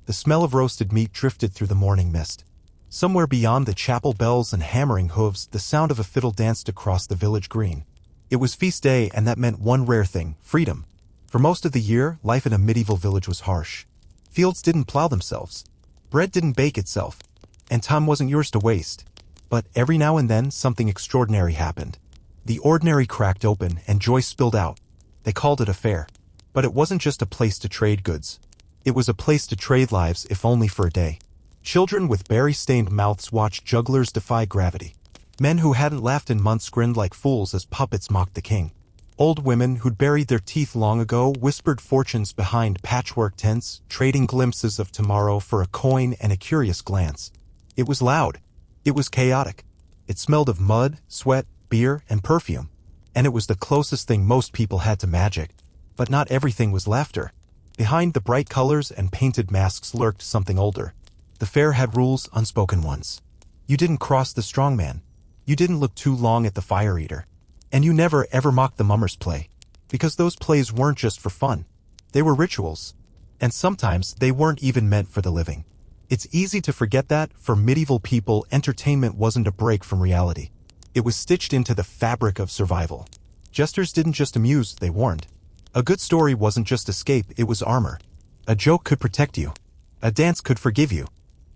The smell of roasted meat drifted through the morning mist. Somewhere beyond the chapel bells and hammering hooves, the sound of a fiddle danced across the village green. It was feast day, and that meant one rare thing: freedom. For most of the year, life in a medieval village was harsh. Fields didn't plow themselves. Bread didn't bake itself. And time wasn't yours to waste. But every now and then, something extraordinary happened. The ordinary cracked open, and joy spilled out. They called it a fair. But it wasn't just a place to trade goods. It was a place to trade lives, if only for a day. Children with berry-stained mouths watched jugglers defy gravity. Men who hadn't laughed in months grinned like fools as puppets mocked the king. Old women who'd buried their teeth long ago whispered fortunes behind patchwork tents, trading glimpses of tomorrow for a coin and a curious glance. It was loud. It was chaotic. It smelled of mud, sweat, beer, and perfume. And it was the closest thing most people had to magic. But not everything was laughter. Behind the bright colors and painted masks lurked something older. The fair had rules, unspoken ones. You didn't cross the strongman. You didn't look too long at the fire eater. And you never ever mocked the mummer's play. Because those plays weren't just for fun. They were rituals. And sometimes they weren't even meant for the living. It's easy to forget that, for medieval people, entertainment wasn't a break from reality. It was stitched into the fabric of survival. Jesters didn't just amuse, they warned. A good story wasn't just escape, it was armor. A joke could protect you. A dance could forgive you.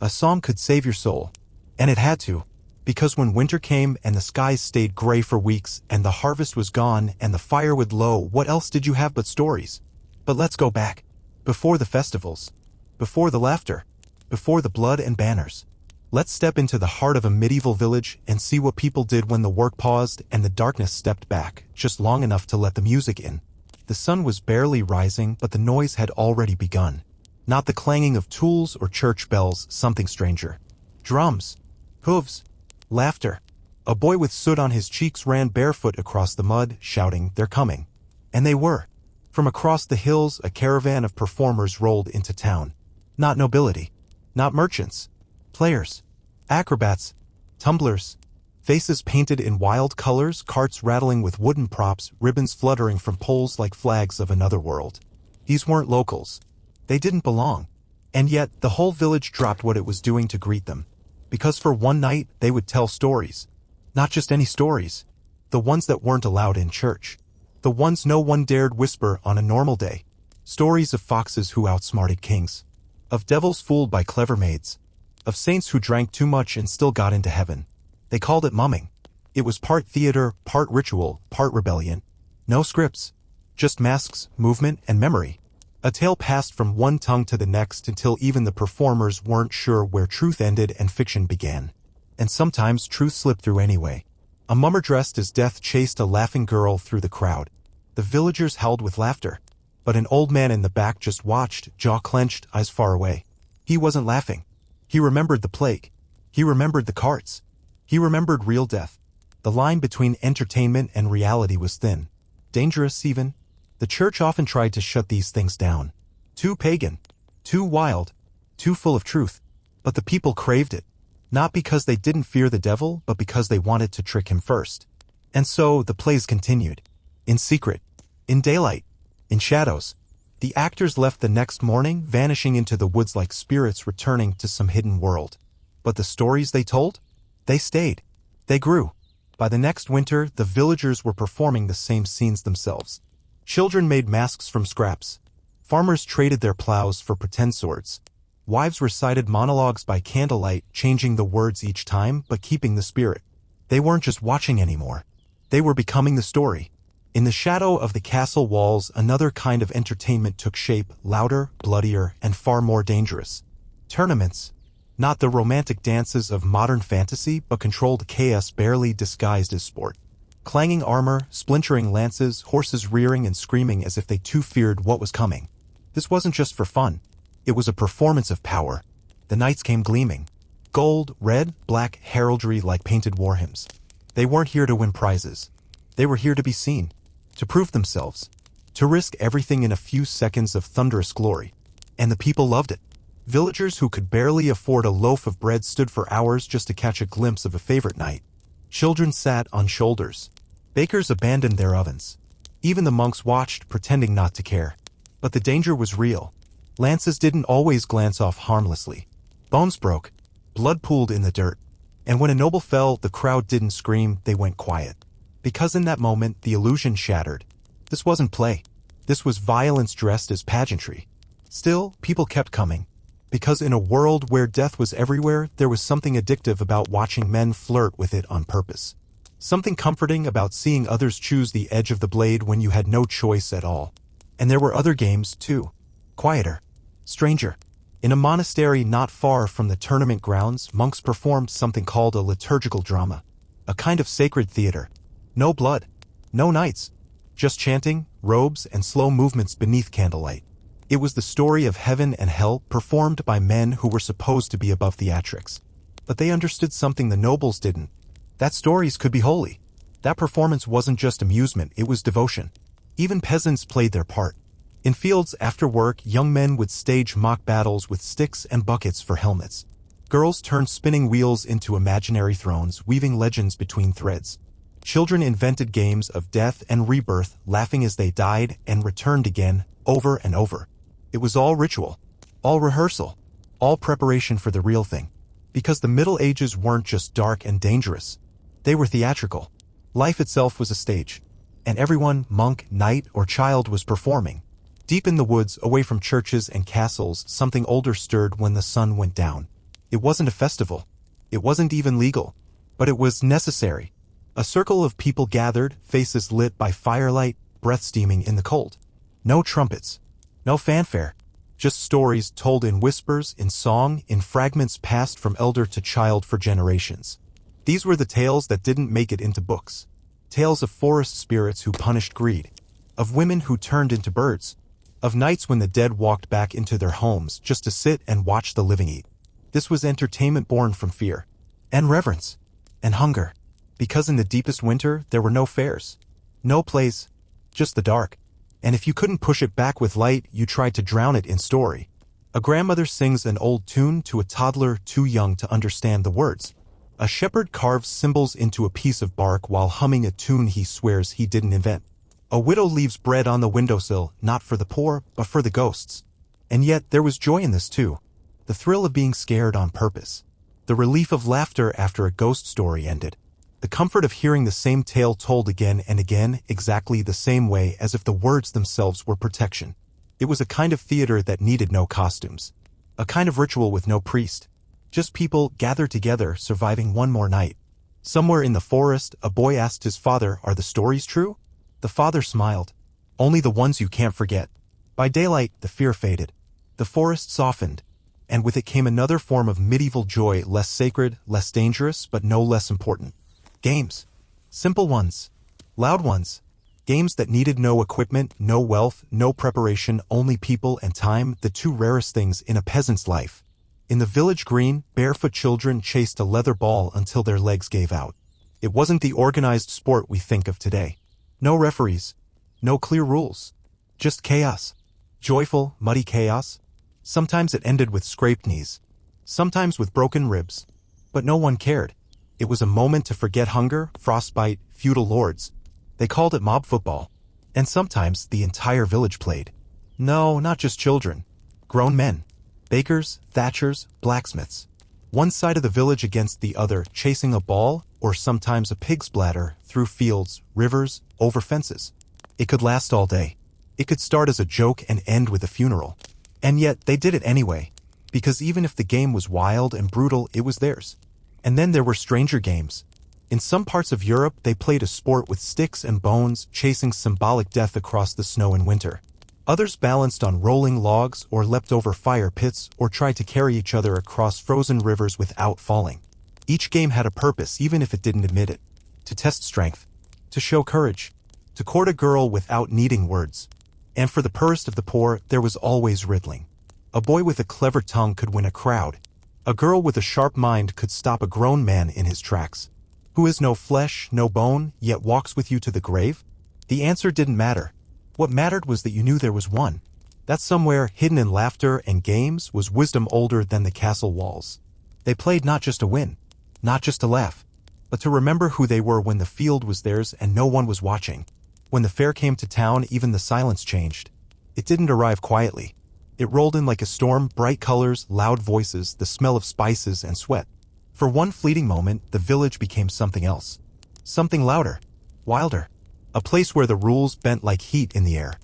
A song could save your soul. And it had to. Because when winter came and the skies stayed gray for weeks and the harvest was gone and the fire would low, what else did you have but stories? But let's go back. Before the festivals. Before the laughter. Before the blood and banners. Let's step into the heart of a medieval village and see what people did when the work paused and the darkness stepped back, just long enough to let the music in. The sun was barely rising, but the noise had already begun. Not the clanging of tools or church bells, something stranger. Drums. Hooves. Laughter. A boy with soot on his cheeks ran barefoot across the mud, shouting, "They're coming." And they were. From across the hills, a caravan of performers rolled into town. Not nobility. Not merchants. Players. Acrobats. Tumblers. Faces painted in wild colors, carts rattling with wooden props, ribbons fluttering from poles like flags of another world. These weren't locals. They didn't belong. And yet, the whole village dropped what it was doing to greet them. Because for one night, they would tell stories. Not just any stories. The ones that weren't allowed in church. The ones no one dared whisper on a normal day. Stories of foxes who outsmarted kings. Of devils fooled by clever maids. Of saints who drank too much and still got into heaven. They called it mumming. It was part theater, part ritual, part rebellion. No scripts. Just masks, movement, and memory. A tale passed from one tongue to the next until even the performers weren't sure where truth ended and fiction began. And sometimes truth slipped through anyway. A mummer dressed as death chased a laughing girl through the crowd. The villagers howled with laughter. But an old man in the back just watched, jaw clenched, eyes far away. He wasn't laughing. He remembered the plague. He remembered the carts. He remembered real death. The line between entertainment and reality was thin. Dangerous, even. The church often tried to shut these things down. Too pagan. Too wild. Too full of truth. But the people craved it. Not because they didn't fear the devil, but because they wanted to trick him first. And so, the plays continued. In secret. In daylight. In shadows. The actors left the next morning, vanishing into the woods like spirits returning to some hidden world. But the stories they told? They stayed. They grew. By the next winter, the villagers were performing the same scenes themselves. Children made masks from scraps. Farmers traded their plows for pretend swords. Wives recited monologues by candlelight, changing the words each time, but keeping the spirit. They weren't just watching anymore. They were becoming the story. In the shadow of the castle walls, another kind of entertainment took shape, louder, bloodier, and far more dangerous. Tournaments. Not the romantic dances of modern fantasy, but controlled chaos barely disguised as sport. Clanging armor, splintering lances, horses rearing and screaming as if they too feared what was coming. This wasn't just for fun. It was a performance of power. The knights came gleaming. Gold, red, black heraldry like painted war hymns. They weren't here to win prizes. They were here to be seen. To prove themselves. To risk everything in a few seconds of thunderous glory. And the people loved it. Villagers who could barely afford a loaf of bread stood for hours just to catch a glimpse of a favorite night. Children sat on shoulders. Bakers abandoned their ovens. Even the monks watched, pretending not to care. But the danger was real. Lances didn't always glance off harmlessly. Bones broke. Blood pooled in the dirt. And when a noble fell, the crowd didn't scream, they went quiet. Because in that moment, the illusion shattered. This wasn't play. This was violence dressed as pageantry. Still, people kept coming. Because in a world where death was everywhere, there was something addictive about watching men flirt with it on purpose. Something comforting about seeing others choose the edge of the blade when you had no choice at all. And there were other games, too. Quieter. Stranger. In a monastery not far from the tournament grounds, monks performed something called a liturgical drama. A kind of sacred theater. No blood. No knights. Just chanting, robes, and slow movements beneath candlelight. It was the story of heaven and hell performed by men who were supposed to be above theatrics. But they understood something the nobles didn't. That stories could be holy. That performance wasn't just amusement, it was devotion. Even peasants played their part. In fields after work, young men would stage mock battles with sticks and buckets for helmets. Girls turned spinning wheels into imaginary thrones, weaving legends between threads. Children invented games of death and rebirth, laughing as they died and returned again, over and over. It was all ritual, all rehearsal, all preparation for the real thing. Because the Middle Ages weren't just dark and dangerous. They were theatrical. Life itself was a stage. And everyone, monk, knight, or child, was performing. Deep in the woods, away from churches and castles, something older stirred when the sun went down. It wasn't a festival. It wasn't even legal. But it was necessary. A circle of people gathered, faces lit by firelight, breath steaming in the cold. No trumpets. No fanfare. Just stories told in whispers, in song, in fragments passed from elder to child for generations. These were the tales that didn't make it into books. Tales of forest spirits who punished greed. Of women who turned into birds. Of nights when the dead walked back into their homes just to sit and watch the living eat. This was entertainment born from fear. And reverence. And hunger. Because in the deepest winter, there were no fairs. No plays. Just the dark. And if you couldn't push it back with light, you tried to drown it in story. A grandmother sings an old tune to a toddler too young to understand the words. A shepherd carves symbols into a piece of bark while humming a tune he swears he didn't invent. A widow leaves bread on the windowsill, not for the poor, but for the ghosts. And yet, there was joy in this too. The thrill of being scared on purpose. The relief of laughter after a ghost story ended. The comfort of hearing the same tale told again and again, exactly the same way as if the words themselves were protection. It was a kind of theater that needed no costumes. A kind of ritual with no priest. Just people gathered together, surviving one more night. Somewhere in the forest, a boy asked his father, "Are the stories true?" The father smiled. "Only the ones you can't forget." By daylight, the fear faded. The forest softened. And with it came another form of medieval joy, less sacred, less dangerous, but no less important. Games. Simple ones. Loud ones. Games that needed no equipment, no wealth, no preparation, only people and time, the two rarest things in a peasant's life. In the village green, barefoot children chased a leather ball until their legs gave out. It wasn't the organized sport we think of today. No referees. No clear rules. Just chaos. Joyful, muddy chaos. Sometimes it ended with scraped knees. Sometimes with broken ribs. But no one cared. It was a moment to forget hunger, frostbite, feudal lords. They called it mob football. And sometimes the entire village played. No, not just children. Grown men. Bakers, thatchers, blacksmiths. One side of the village against the other, chasing a ball, or sometimes a pig's bladder, through fields, rivers, over fences. It could last all day. It could start as a joke and end with a funeral. And yet, they did it anyway. Because even if the game was wild and brutal, it was theirs. And then there were stranger games. In some parts of Europe, they played a sport with sticks and bones, chasing symbolic death across the snow in winter. Others balanced on rolling logs or leapt over fire pits or tried to carry each other across frozen rivers without falling. Each game had a purpose, even if it didn't admit it. To test strength. To show courage. To court a girl without needing words. And for the poorest of the poor, there was always riddling. A boy with a clever tongue could win a crowd. A girl with a sharp mind could stop a grown man in his tracks. Who is no flesh, no bone, yet walks with you to the grave? The answer didn't matter. What mattered was that you knew there was one. That somewhere, hidden in laughter and games, was wisdom older than the castle walls. They played not just to win, not just to laugh, but to remember who they were when the field was theirs and no one was watching. When the fair came to town, even the silence changed. It didn't arrive quietly. It rolled in like a storm, bright colors, loud voices, the smell of spices and sweat. For one fleeting moment, the village became something else. Something louder, wilder. A place where the rules bent like heat in the air.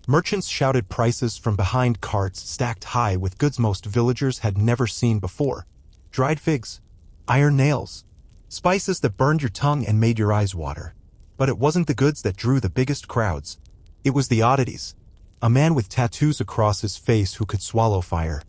Merchants shouted prices from behind carts stacked high with goods most villagers had never seen before. Dried figs, iron nails, spices that burned your tongue and made your eyes water. But it wasn't the goods that drew the biggest crowds. It was the oddities. A man with tattoos across his face who could swallow fire.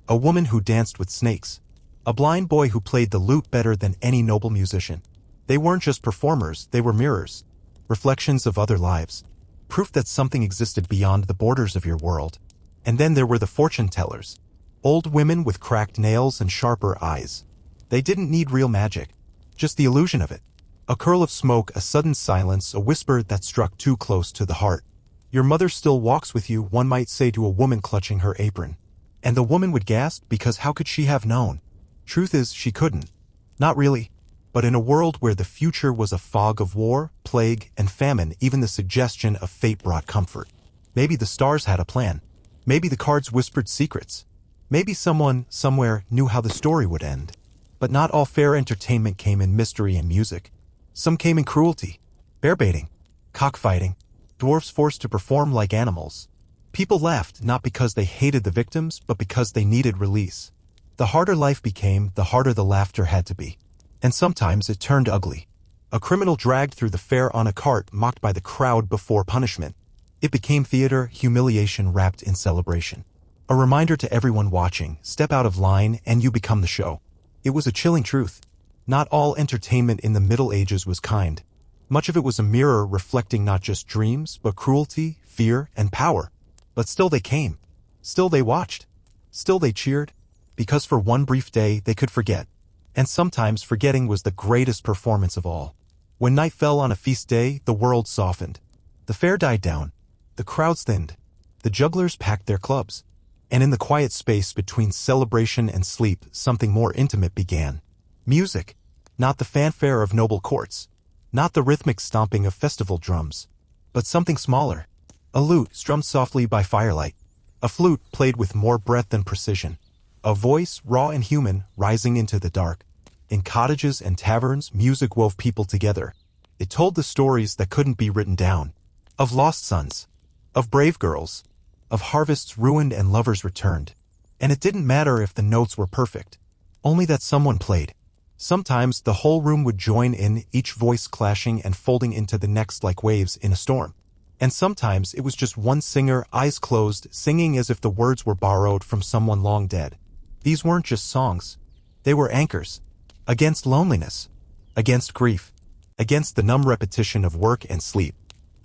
A woman who danced with snakes. A blind boy who played the lute better than any noble musician. They weren't just performers, they were mirrors. Reflections of other lives. Proof that something existed beyond the borders of your world. And then there were the fortune tellers. Old women with cracked nails and sharper eyes. They didn't need real magic. Just the illusion of it. A curl of smoke, a sudden silence, a whisper that struck too close to the heart. Your mother still walks with you, one might say to a woman clutching her apron. And the woman would gasp because how could she have known? Truth is, she couldn't. Not really. But in a world where the future was a fog of war, plague, and famine, even the suggestion of fate brought comfort. Maybe the stars had a plan. Maybe the cards whispered secrets. Maybe someone, somewhere, knew how the story would end. But not all fair entertainment came in mystery and music. Some came in cruelty, bear-baiting, cockfighting, dwarfs forced to perform like animals. People laughed not because they hated the victims, but because they needed release. The harder life became, the harder the laughter had to be. And sometimes it turned ugly. A criminal dragged through the fair on a cart, mocked by the crowd before punishment. It became theater, humiliation wrapped in celebration. A reminder to everyone watching, step out of line and you become the show. It was a chilling truth. Not all entertainment in the Middle Ages was kind. Much of it was a mirror reflecting not just dreams, but cruelty, fear, and power. But still they came. Still they watched. Still they cheered. Because for one brief day they could forget. And sometimes forgetting was the greatest performance of all. When night fell on a feast day, the world softened. The fair died down. The crowds thinned. The jugglers packed their clubs. And in the quiet space between celebration and sleep, something more intimate began. Music. Not the fanfare of noble courts. Not the rhythmic stomping of festival drums. But something smaller. A lute strummed softly by firelight. A flute played with more breath than precision. A voice, raw and human, rising into the dark. In cottages and taverns, music wove people together. It told the stories that couldn't be written down. Of lost sons. Of brave girls. Of harvests ruined and lovers returned. And it didn't matter if the notes were perfect. Only that someone played. Sometimes the whole room would join in, each voice clashing and folding into the next like waves in a storm. And sometimes it was just one singer, eyes closed, singing as if the words were borrowed from someone long dead. These weren't just songs. They were anchors. Against loneliness. Against grief. Against the numb repetition of work and sleep.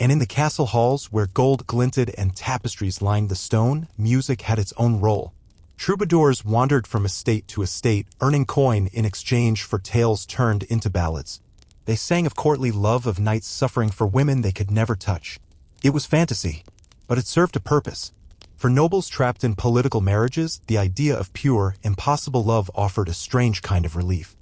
And in the castle halls where gold glinted and tapestries lined the stone, music had its own role. Troubadours wandered from estate to estate, earning coin in exchange for tales turned into ballads. They sang of courtly love, of knights suffering for women they could never touch. It was fantasy, but it served a purpose. For nobles trapped in political marriages, the idea of pure, impossible love offered a strange kind of relief.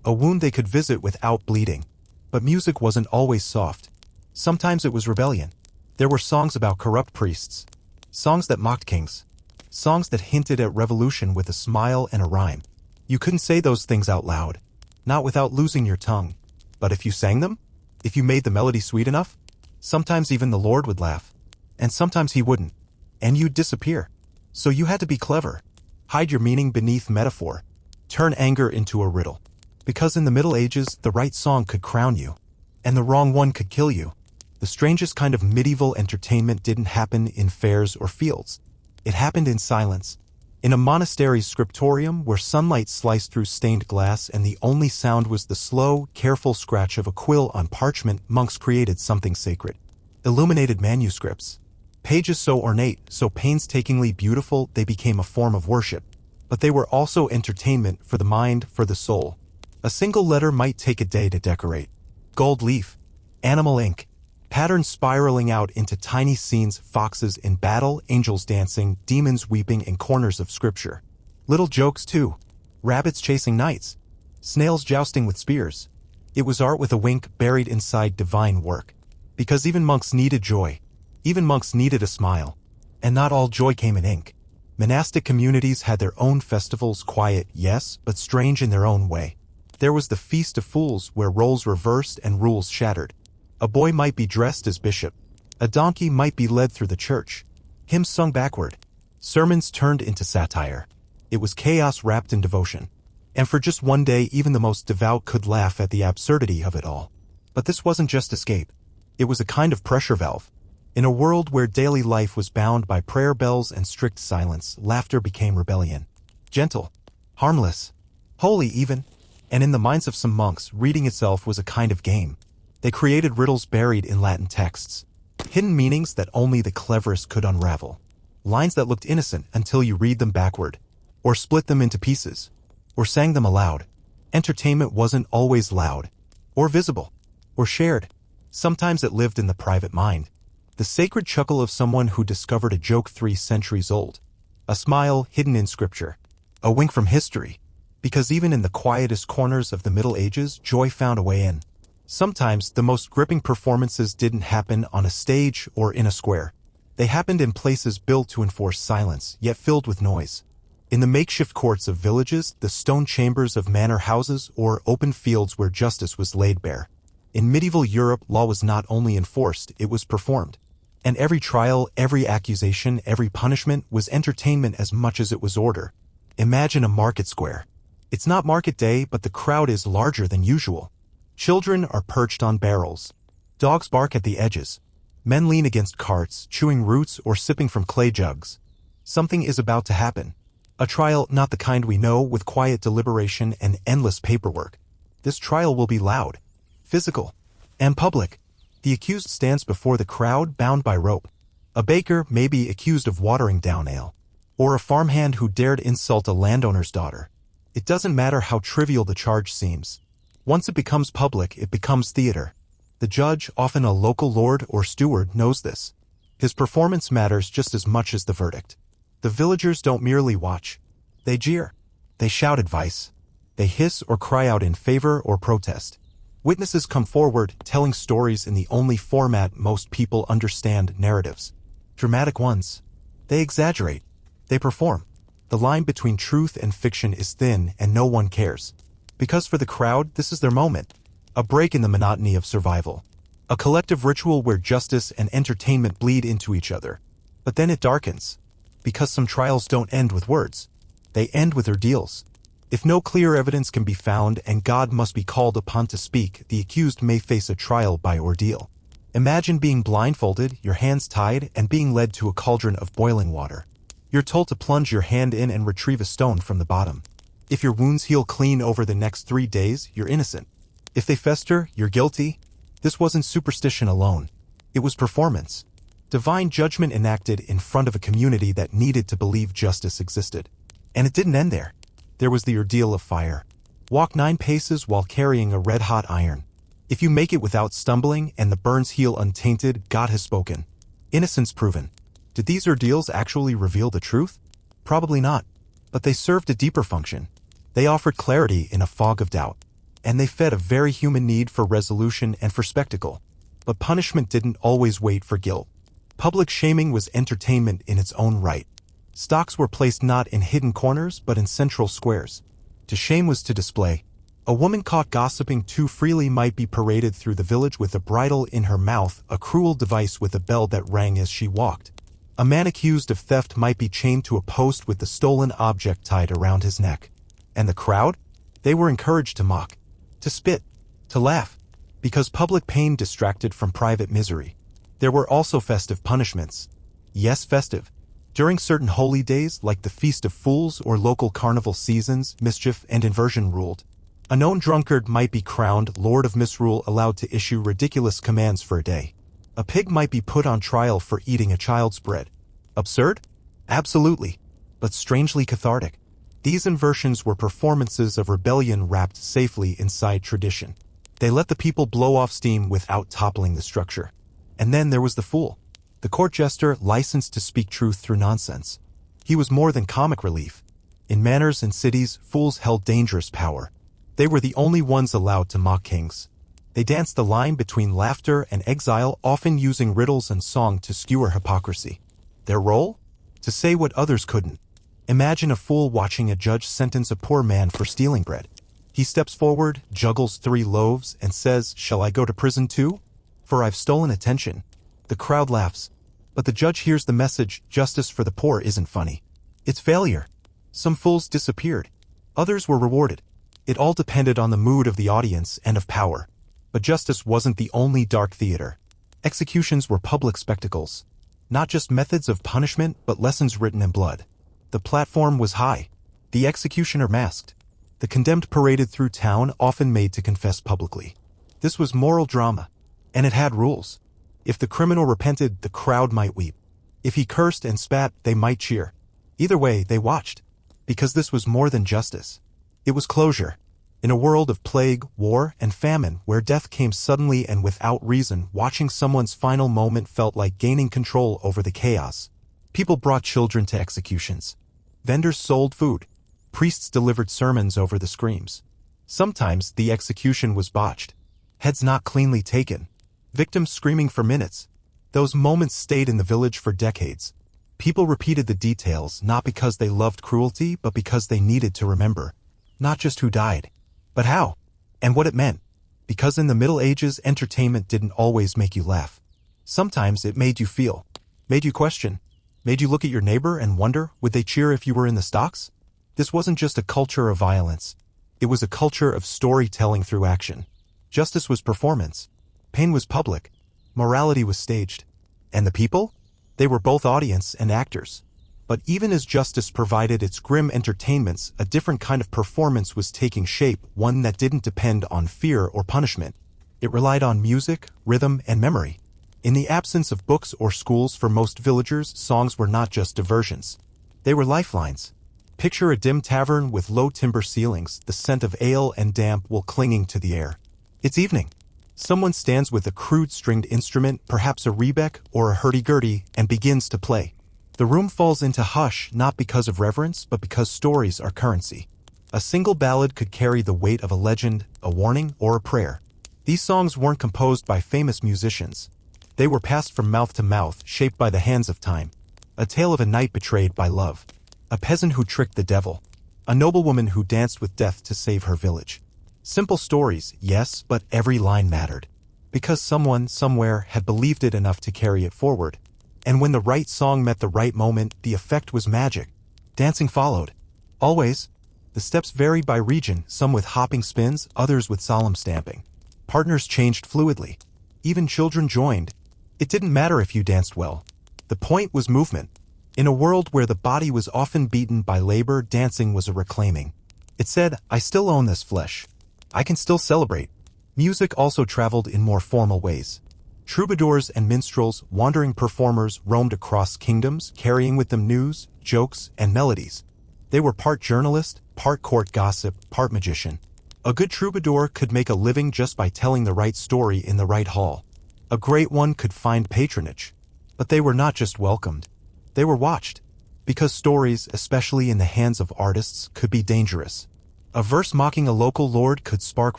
A wound they could visit without bleeding. But music wasn't always soft. Sometimes it was rebellion. There were songs about corrupt priests. Songs that mocked kings. Songs that hinted at revolution with a smile and a rhyme. You couldn't say those things out loud. Not without losing your tongue. But if you sang them, if you made the melody sweet enough, sometimes even the Lord would laugh. And sometimes he wouldn't. And you'd disappear. So you had to be clever. Hide your meaning beneath metaphor. Turn anger into a riddle. Because in the Middle Ages, the right song could crown you. And the wrong one could kill you. The strangest kind of medieval entertainment didn't happen in fairs or fields. It happened in silence. In a monastery's scriptorium where sunlight sliced through stained glass and the only sound was the slow, careful scratch of a quill on parchment, monks created something sacred. Illuminated manuscripts. Pages so ornate, so painstakingly beautiful, they became a form of worship. But they were also entertainment for the mind, for the soul. A single letter might take a day to decorate. Gold leaf. Animal ink. Patterns spiraling out into tiny scenes, foxes in battle, angels dancing, demons weeping in corners of scripture. Little jokes too. Rabbits chasing knights. Snails jousting with spears. It was art with a wink buried inside divine work. Because even monks needed joy. Even monks needed a smile. And not all joy came in ink. Monastic communities had their own festivals, quiet, yes, but strange in their own way. There was the Feast of Fools, where roles reversed and rules shattered. A boy might be dressed as bishop. A donkey might be led through the church. Hymns sung backward. Sermons turned into satire. It was chaos wrapped in devotion. And for just one day, even the most devout could laugh at the absurdity of it all. But this wasn't just escape. It was a kind of pressure valve. In a world where daily life was bound by prayer bells and strict silence, laughter became rebellion. Gentle, harmless, holy even. And in the minds of some monks, reading itself was a kind of game. They created riddles buried in Latin texts. Hidden meanings that only the cleverest could unravel. Lines that looked innocent until you read them backward. Or split them into pieces. Or sang them aloud. Entertainment wasn't always loud. Or visible. Or shared. Sometimes it lived in the private mind. The sacred chuckle of someone who discovered a joke 3 centuries old. A smile hidden in scripture. A wink from history. Because even in the quietest corners of the Middle Ages, joy found a way in. Sometimes the most gripping performances didn't happen on a stage or in a square. They happened in places built to enforce silence, yet filled with noise. In the makeshift courts of villages, the stone chambers of manor houses, or open fields where justice was laid bare. In medieval Europe, law was not only enforced, it was performed. And every trial, every accusation, every punishment was entertainment as much as it was order. Imagine a market square. It's not market day, but the crowd is larger than usual. Children are perched on barrels. Dogs bark at the edges. Men lean against carts, chewing roots or sipping from clay jugs. Something is about to happen. A trial, not the kind we know, with quiet deliberation and endless paperwork. This trial will be loud, physical, and public. The accused stands before the crowd, bound by rope. A baker may be accused of watering down ale. Or a farmhand who dared insult a landowner's daughter. It doesn't matter how trivial the charge seems. Once it becomes public, it becomes theater. The judge, often a local lord or steward, knows this. His performance matters just as much as the verdict. The villagers don't merely watch. They jeer. They shout advice. They hiss or cry out in favor or protest. Witnesses come forward, telling stories in the only format most people understand: narratives. Dramatic ones. They exaggerate. They perform. The line between truth and fiction is thin, and no one cares. Because for the crowd, this is their moment. A break in the monotony of survival. A collective ritual where justice and entertainment bleed into each other. But then it darkens. Because some trials don't end with words. They end with ordeals. If no clear evidence can be found and God must be called upon to speak, the accused may face a trial by ordeal. Imagine being blindfolded, your hands tied, and being led to a cauldron of boiling water. You're told to plunge your hand in and retrieve a stone from the bottom. If your wounds heal clean over the next 3 days, you're innocent. If they fester, you're guilty. This wasn't superstition alone. It was performance. Divine judgment enacted in front of a community that needed to believe justice existed. And it didn't end there. There was the ordeal of fire. Walk 9 paces while carrying a red-hot iron. If you make it without stumbling and the burns heal untainted, God has spoken. Innocence proven. Did these ordeals actually reveal the truth? Probably not. But they served a deeper function. They offered clarity in a fog of doubt. And they fed a very human need for resolution and for spectacle. But punishment didn't always wait for guilt. Public shaming was entertainment in its own right. Stocks were placed not in hidden corners but in central squares. To shame was to display. A woman caught gossiping too freely might be paraded through the village with a bridle in her mouth, a cruel device with a bell that rang as she walked. A man accused of theft might be chained to a post with the stolen object tied around his neck. And the crowd? They were encouraged to mock, to spit, to laugh, because public pain distracted from private misery. There were also festive punishments. Yes, festive. During certain holy days, like the Feast of Fools or local carnival seasons, mischief and inversion ruled. A known drunkard might be crowned Lord of Misrule, allowed to issue ridiculous commands for a day. A pig might be put on trial for eating a child's bread. Absurd? Absolutely. But strangely cathartic. These inversions were performances of rebellion wrapped safely inside tradition. They let the people blow off steam without toppling the structure. And then there was the fool. The court jester licensed to speak truth through nonsense. He was more than comic relief. In manors and cities, fools held dangerous power. They were the only ones allowed to mock kings. They danced the line between laughter and exile, often using riddles and song to skewer hypocrisy. Their role? To say what others couldn't. Imagine a fool watching a judge sentence a poor man for stealing bread. He steps forward, juggles 3 loaves, and says, "Shall I go to prison too? For I've stolen attention." The crowd laughs. But the judge hears the message, justice for the poor isn't funny. It's failure. Some fools disappeared. Others were rewarded. It all depended on the mood of the audience and of power. But justice wasn't the only dark theater. Executions were public spectacles. Not just methods of punishment, but lessons written in blood. The platform was high. The executioner masked. The condemned paraded through town, often made to confess publicly. This was moral drama, and it had rules. If the criminal repented, the crowd might weep. If he cursed and spat, they might cheer. Either way, they watched, because this was more than justice. It was closure. In a world of plague, war, and famine, where death came suddenly and without reason, watching someone's final moment felt like gaining control over the chaos. People brought children to executions. Vendors sold food. Priests delivered sermons over the screams. Sometimes the execution was botched. Heads not cleanly taken. Victims screaming for minutes. Those moments stayed in the village for decades. People repeated the details not because they loved cruelty, but because they needed to remember. Not just who died, but how, and what it meant. Because in the Middle Ages, entertainment didn't always make you laugh. Sometimes it made you feel, made you question, made you look at your neighbor and wonder, would they cheer if you were in the stocks? This wasn't just a culture of violence. It was a culture of storytelling through action. Justice was performance. Pain was public. Morality was staged. And the people? They were both audience and actors. But even as justice provided its grim entertainments, a different kind of performance was taking shape, one that didn't depend on fear or punishment. It relied on music, rhythm, and memory. In the absence of books or schools for most villagers, songs were not just diversions. They were lifelines. Picture a dim tavern with low timber ceilings, the scent of ale and damp wool clinging to the air. It's evening. Someone stands with a crude stringed instrument, perhaps a rebec or a hurdy-gurdy, and begins to play. The room falls into hush, not because of reverence, but because stories are currency. A single ballad could carry the weight of a legend, a warning, or a prayer. These songs weren't composed by famous musicians. They were passed from mouth to mouth, shaped by the hands of time. A tale of a knight betrayed by love. A peasant who tricked the devil. A noblewoman who danced with death to save her village. Simple stories, yes, but every line mattered. Because someone, somewhere, had believed it enough to carry it forward. And when the right song met the right moment, the effect was magic. Dancing followed. Always. The steps varied by region, some with hopping spins, others with solemn stamping. Partners changed fluidly. Even children joined. It didn't matter if you danced well. The point was movement. In a world where the body was often beaten by labor, dancing was a reclaiming. It said, I still own this flesh. I can still celebrate. Music also traveled in more formal ways. Troubadours and minstrels, wandering performers, roamed across kingdoms, carrying with them news, jokes, and melodies. They were part journalist, part court gossip, part magician. A good troubadour could make a living just by telling the right story in the right hall. A great one could find patronage. But they were not just welcomed. They were watched. Because stories, especially in the hands of artists, could be dangerous. A verse mocking a local lord could spark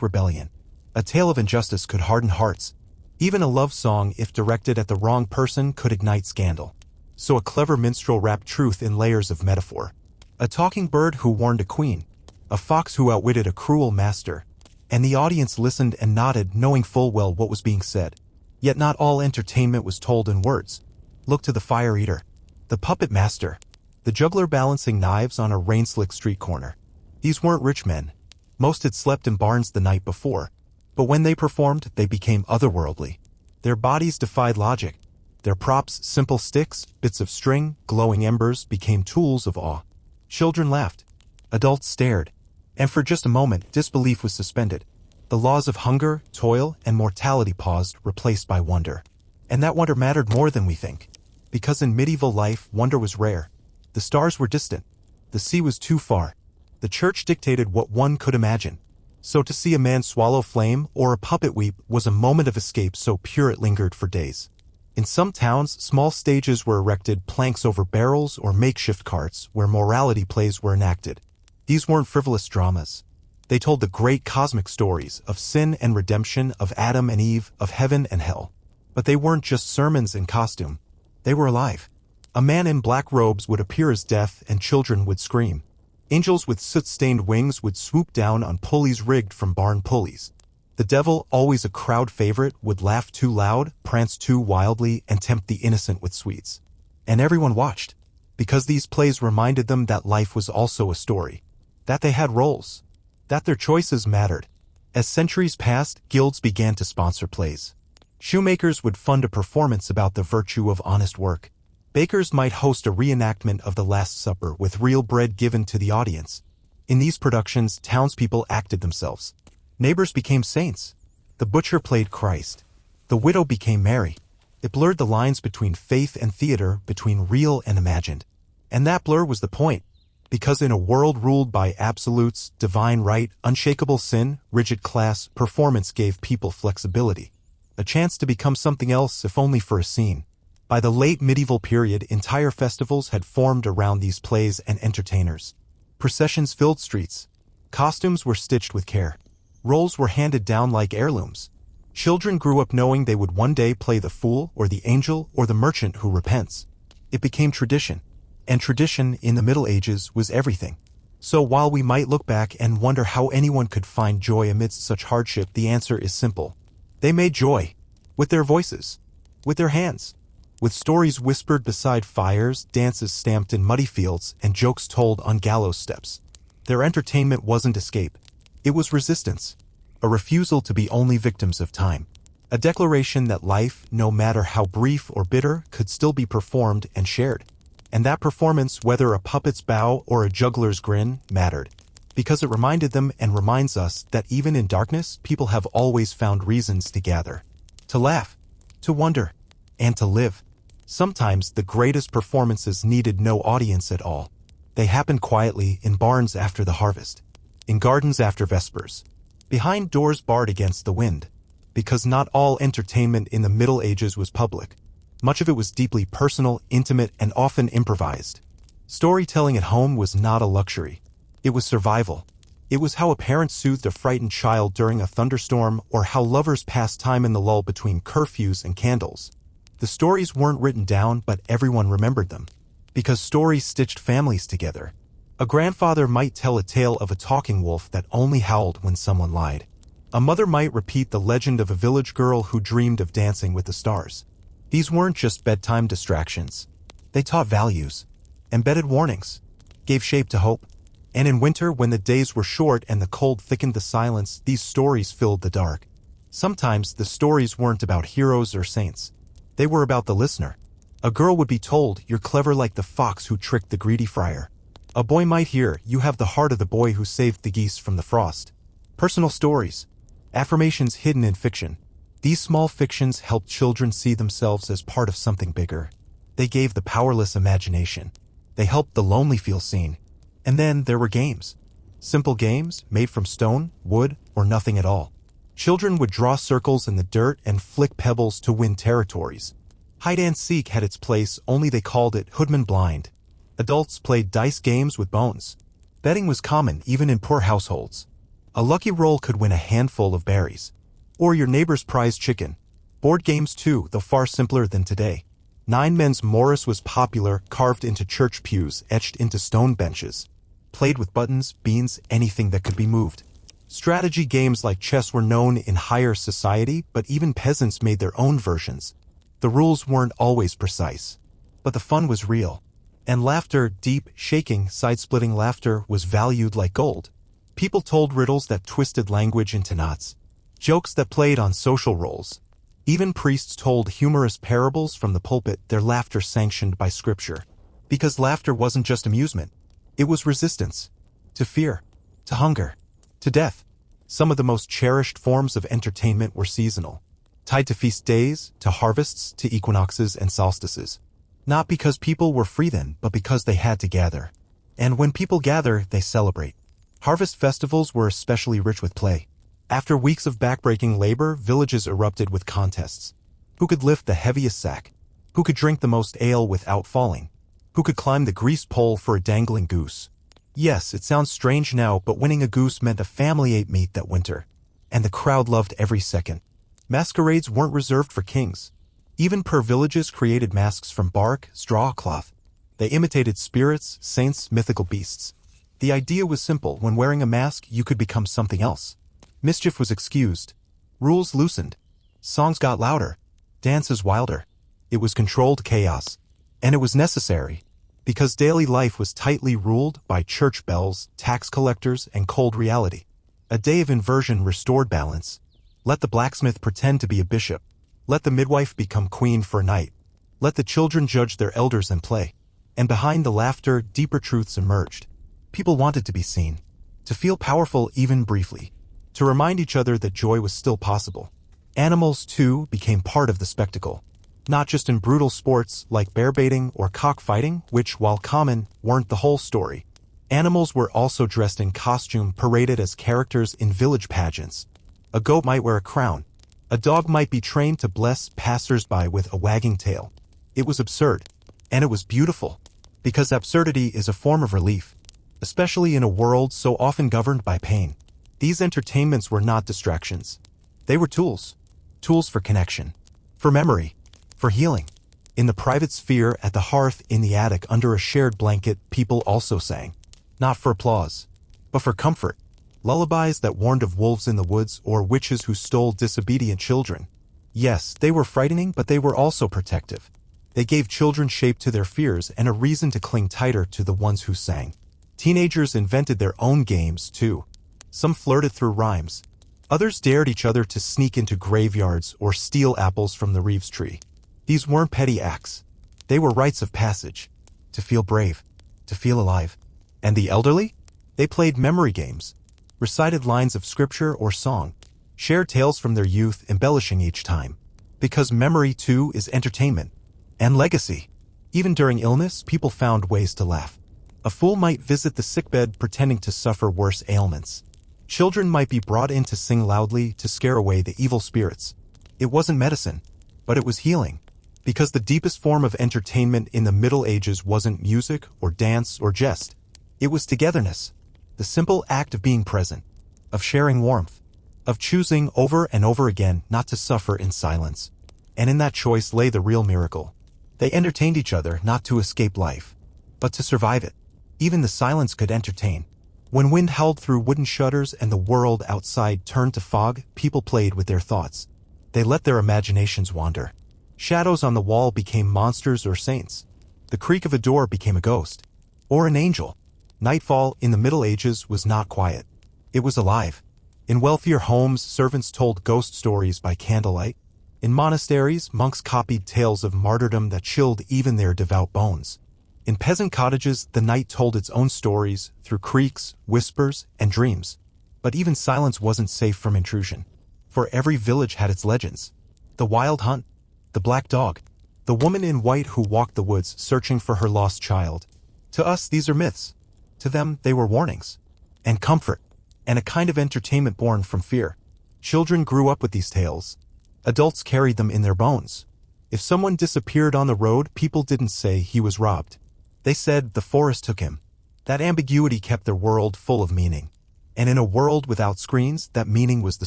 rebellion. A tale of injustice could harden hearts. Even a love song, if directed at the wrong person, could ignite scandal. So a clever minstrel wrapped truth in layers of metaphor. A talking bird who warned a queen. A fox who outwitted a cruel master. And the audience listened and nodded, knowing full well what was being said. Yet not all entertainment was told in words. Look to the fire eater. The puppet master. The juggler balancing knives on a rain-slick street corner. These weren't rich men. Most had slept in barns the night before. But when they performed, they became otherworldly. Their bodies defied logic. Their props, simple sticks, bits of string, glowing embers, became tools of awe. Children laughed. Adults stared. And for just a moment, disbelief was suspended. The laws of hunger, toil, and mortality paused, replaced by wonder. And that wonder mattered more than we think. Because in medieval life, wonder was rare. The stars were distant. The sea was too far. The church dictated what one could imagine. So to see a man swallow flame or a puppet weep was a moment of escape so pure it lingered for days. In some towns, small stages were erected, planks over barrels or makeshift carts where morality plays were enacted. These weren't frivolous dramas. They told the great cosmic stories of sin and redemption, of Adam and Eve, of heaven and hell. But they weren't just sermons in costume. They were alive. A man in black robes would appear as death and children would scream. Angels with soot-stained wings would swoop down on pulleys rigged from barn pulleys. The devil, always a crowd favorite, would laugh too loud, prance too wildly, and tempt the innocent with sweets. And everyone watched, because these plays reminded them that life was also a story, that they had roles, that their choices mattered. As centuries passed, guilds began to sponsor plays. Shoemakers would fund a performance about the virtue of honest work. Bakers might host a reenactment of the Last Supper with real bread given to the audience. In these productions, townspeople acted themselves. Neighbors became saints. The butcher played Christ. The widow became Mary. It blurred the lines between faith and theater, between real and imagined. And that blur was the point, because in a world ruled by absolutes, divine right, unshakable sin, rigid class, performance gave people flexibility. A chance to become something else, if only for a scene. By the late medieval period, entire festivals had formed around these plays and entertainers. Processions filled streets. Costumes were stitched with care. Roles were handed down like heirlooms. Children grew up knowing they would one day play the fool or the angel or the merchant who repents. It became tradition. And tradition in the Middle Ages was everything. So while we might look back and wonder how anyone could find joy amidst such hardship, the answer is simple. They made joy. With their voices. With their hands. With stories whispered beside fires, dances stamped in muddy fields, and jokes told on gallows steps. Their entertainment wasn't escape. It was resistance. A refusal to be only victims of time. A declaration that life, no matter how brief or bitter, could still be performed and shared. And that performance, whether a puppet's bow or a juggler's grin, mattered. Because it reminded them and reminds us that even in darkness, people have always found reasons to gather. To laugh. To wonder. And to live. Sometimes the greatest performances needed no audience at all. They happened quietly in barns after the harvest. In gardens after vespers. Behind doors barred against the wind. Because not all entertainment in the Middle Ages was public. Much of it was deeply personal, intimate, and often improvised. Storytelling at home was not a luxury. It was survival. It was how a parent soothed a frightened child during a thunderstorm, or how lovers passed time in the lull between curfews and candles. The stories weren't written down, but everyone remembered them. Because stories stitched families together. A grandfather might tell a tale of a talking wolf that only howled when someone lied. A mother might repeat the legend of a village girl who dreamed of dancing with the stars. These weren't just bedtime distractions. They taught values, embedded warnings, gave shape to hope. And in winter, when the days were short and the cold thickened the silence, these stories filled the dark. Sometimes the stories weren't about heroes or saints. They were about the listener. A girl would be told, "You're clever like the fox who tricked the greedy friar." A boy might hear, "You have the heart of the boy who saved the geese from the frost." Personal stories. Affirmations hidden in fiction. These small fictions helped children see themselves as part of something bigger. They gave the powerless imagination. They helped the lonely feel seen. And then there were games. Simple games, made from stone, wood, or nothing at all. Children would draw circles in the dirt and flick pebbles to win territories. Hide-and-seek had its place, only they called it hoodman blind. Adults played dice games with bones. Betting was common, even in poor households. A lucky roll could win a handful of berries. Or your neighbor's prize chicken. Board games too, though far simpler than today. Nine Men's Morris was popular, carved into church pews, etched into stone benches. Played with buttons, beans, anything that could be moved. Strategy games like chess were known in higher society, but even peasants made their own versions. The rules weren't always precise. But the fun was real. And laughter, deep, shaking, side-splitting laughter, was valued like gold. People told riddles that twisted language into knots. Jokes that played on social roles. Even priests told humorous parables from the pulpit, their laughter sanctioned by scripture. Because laughter wasn't just amusement. It was resistance. To fear. To hunger. To death. Some of the most cherished forms of entertainment were seasonal. Tied to feast days, to harvests, to equinoxes and solstices. Not because people were free then, but because they had to gather. And when people gather, they celebrate. Harvest festivals were especially rich with play. After weeks of backbreaking labor, villages erupted with contests. Who could lift the heaviest sack? Who could drink the most ale without falling? Who could climb the greased pole for a dangling goose? Yes, it sounds strange now, but winning a goose meant a family ate meat that winter. And the crowd loved every second. Masquerades weren't reserved for kings. Even per villages created masks from bark, straw, cloth. They imitated spirits, saints, mythical beasts. The idea was simple: when wearing a mask, you could become something else. Mischief was excused. Rules loosened. Songs got louder. Dances wilder. It was controlled chaos. And it was necessary, because daily life was tightly ruled by church bells, tax collectors, and cold reality. A day of inversion restored balance. Let the blacksmith pretend to be a bishop. Let the midwife become queen for a night. Let the children judge their elders and play. And behind the laughter, deeper truths emerged. People wanted to be seen, to feel powerful even briefly, to remind each other that joy was still possible. Animals, too, became part of the spectacle. Not just in brutal sports like bear baiting or cockfighting, which, while common, weren't the whole story. Animals were also dressed in costume, paraded as characters in village pageants. A goat might wear a crown. A dog might be trained to bless passers-by with a wagging tail. It was absurd, and it was beautiful, because absurdity is a form of relief, especially in a world so often governed by pain. These entertainments were not distractions. They were tools. Tools for connection, for memory, for healing. In the private sphere, at the hearth, in the attic, under a shared blanket, people also sang. Not for applause, but for comfort. Lullabies that warned of wolves in the woods or witches who stole disobedient children. Yes, they were frightening, but they were also protective. They gave children shape to their fears and a reason to cling tighter to the ones who sang. Teenagers invented their own games, too. Some flirted through rhymes. Others dared each other to sneak into graveyards or steal apples from the Reeves tree. These weren't petty acts. They were rites of passage. To feel brave. To feel alive. And the elderly? They played memory games. Recited lines of scripture or song. Shared tales from their youth, embellishing each time. Because memory, too, is entertainment. And legacy. Even during illness, people found ways to laugh. A fool might visit the sickbed pretending to suffer worse ailments. Children might be brought in to sing loudly to scare away the evil spirits. It wasn't medicine, but it was healing. Because the deepest form of entertainment in the Middle Ages wasn't music or dance or jest. It was togetherness. The simple act of being present, of sharing warmth, of choosing over and over again not to suffer in silence. And in that choice lay the real miracle. They entertained each other not to escape life, but to survive it. Even the silence could entertain. When wind howled through wooden shutters and the world outside turned to fog, people played with their thoughts. They let their imaginations wander. Shadows on the wall became monsters or saints. The creak of a door became a ghost. Or an angel. Nightfall in the Middle Ages was not quiet. It was alive. In wealthier homes, servants told ghost stories by candlelight. In monasteries, monks copied tales of martyrdom that chilled even their devout bones. In peasant cottages, the night told its own stories through creaks, whispers, and dreams. But even silence wasn't safe from intrusion. For every village had its legends. The wild hunt, the black dog, the woman in white who walked the woods searching for her lost child. To us, these are myths. To them, they were warnings. And comfort. And a kind of entertainment born from fear. Children grew up with these tales. Adults carried them in their bones. If someone disappeared on the road, people didn't say he was robbed. They said the forest took him. That ambiguity kept their world full of meaning. And in a world without screens, that meaning was the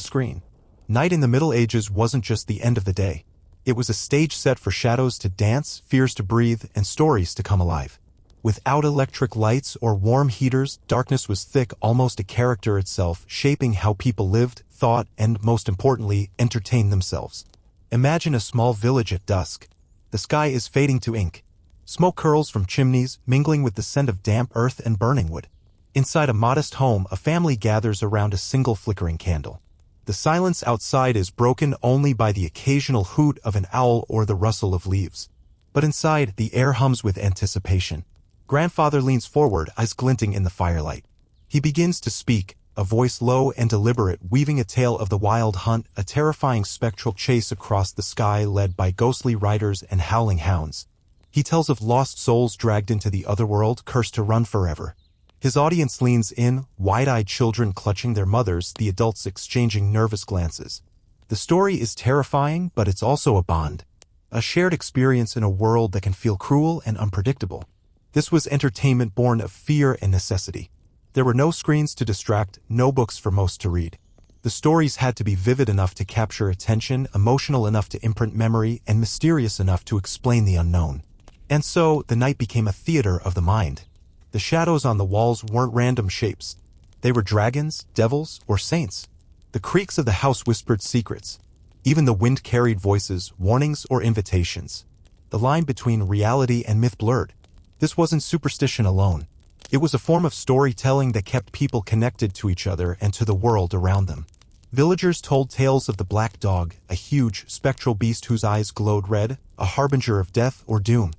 screen. Night in the Middle Ages wasn't just the end of the day. It was a stage set for shadows to dance, fears to breathe, and stories to come alive. Without electric lights or warm heaters, darkness was thick, almost a character itself, shaping how people lived, thought, and, most importantly, entertained themselves. Imagine a small village at dusk. The sky is fading to ink. Smoke curls from chimneys, mingling with the scent of damp earth and burning wood. Inside a modest home, a family gathers around a single flickering candle. The silence outside is broken only by the occasional hoot of an owl or the rustle of leaves. But inside, the air hums with anticipation. Grandfather leans forward, eyes glinting in the firelight. He begins to speak, a voice low and deliberate, weaving a tale of the wild hunt, a terrifying spectral chase across the sky led by ghostly riders and howling hounds. He tells of lost souls dragged into the otherworld, cursed to run forever. His audience leans in, wide-eyed children clutching their mothers, the adults exchanging nervous glances. The story is terrifying, but it's also a bond. A shared experience in a world that can feel cruel and unpredictable. This was entertainment born of fear and necessity. There were no screens to distract, no books for most to read. The stories had to be vivid enough to capture attention, emotional enough to imprint memory, and mysterious enough to explain the unknown. And so, the night became a theater of the mind. The shadows on the walls weren't random shapes. They were dragons, devils, or saints. The creaks of the house whispered secrets. Even the wind carried voices, warnings, or invitations. The line between reality and myth blurred. This wasn't superstition alone. It was a form of storytelling that kept people connected to each other and to the world around them. Villagers told tales of the black dog, a huge, spectral beast whose eyes glowed red, a harbinger of death or doom.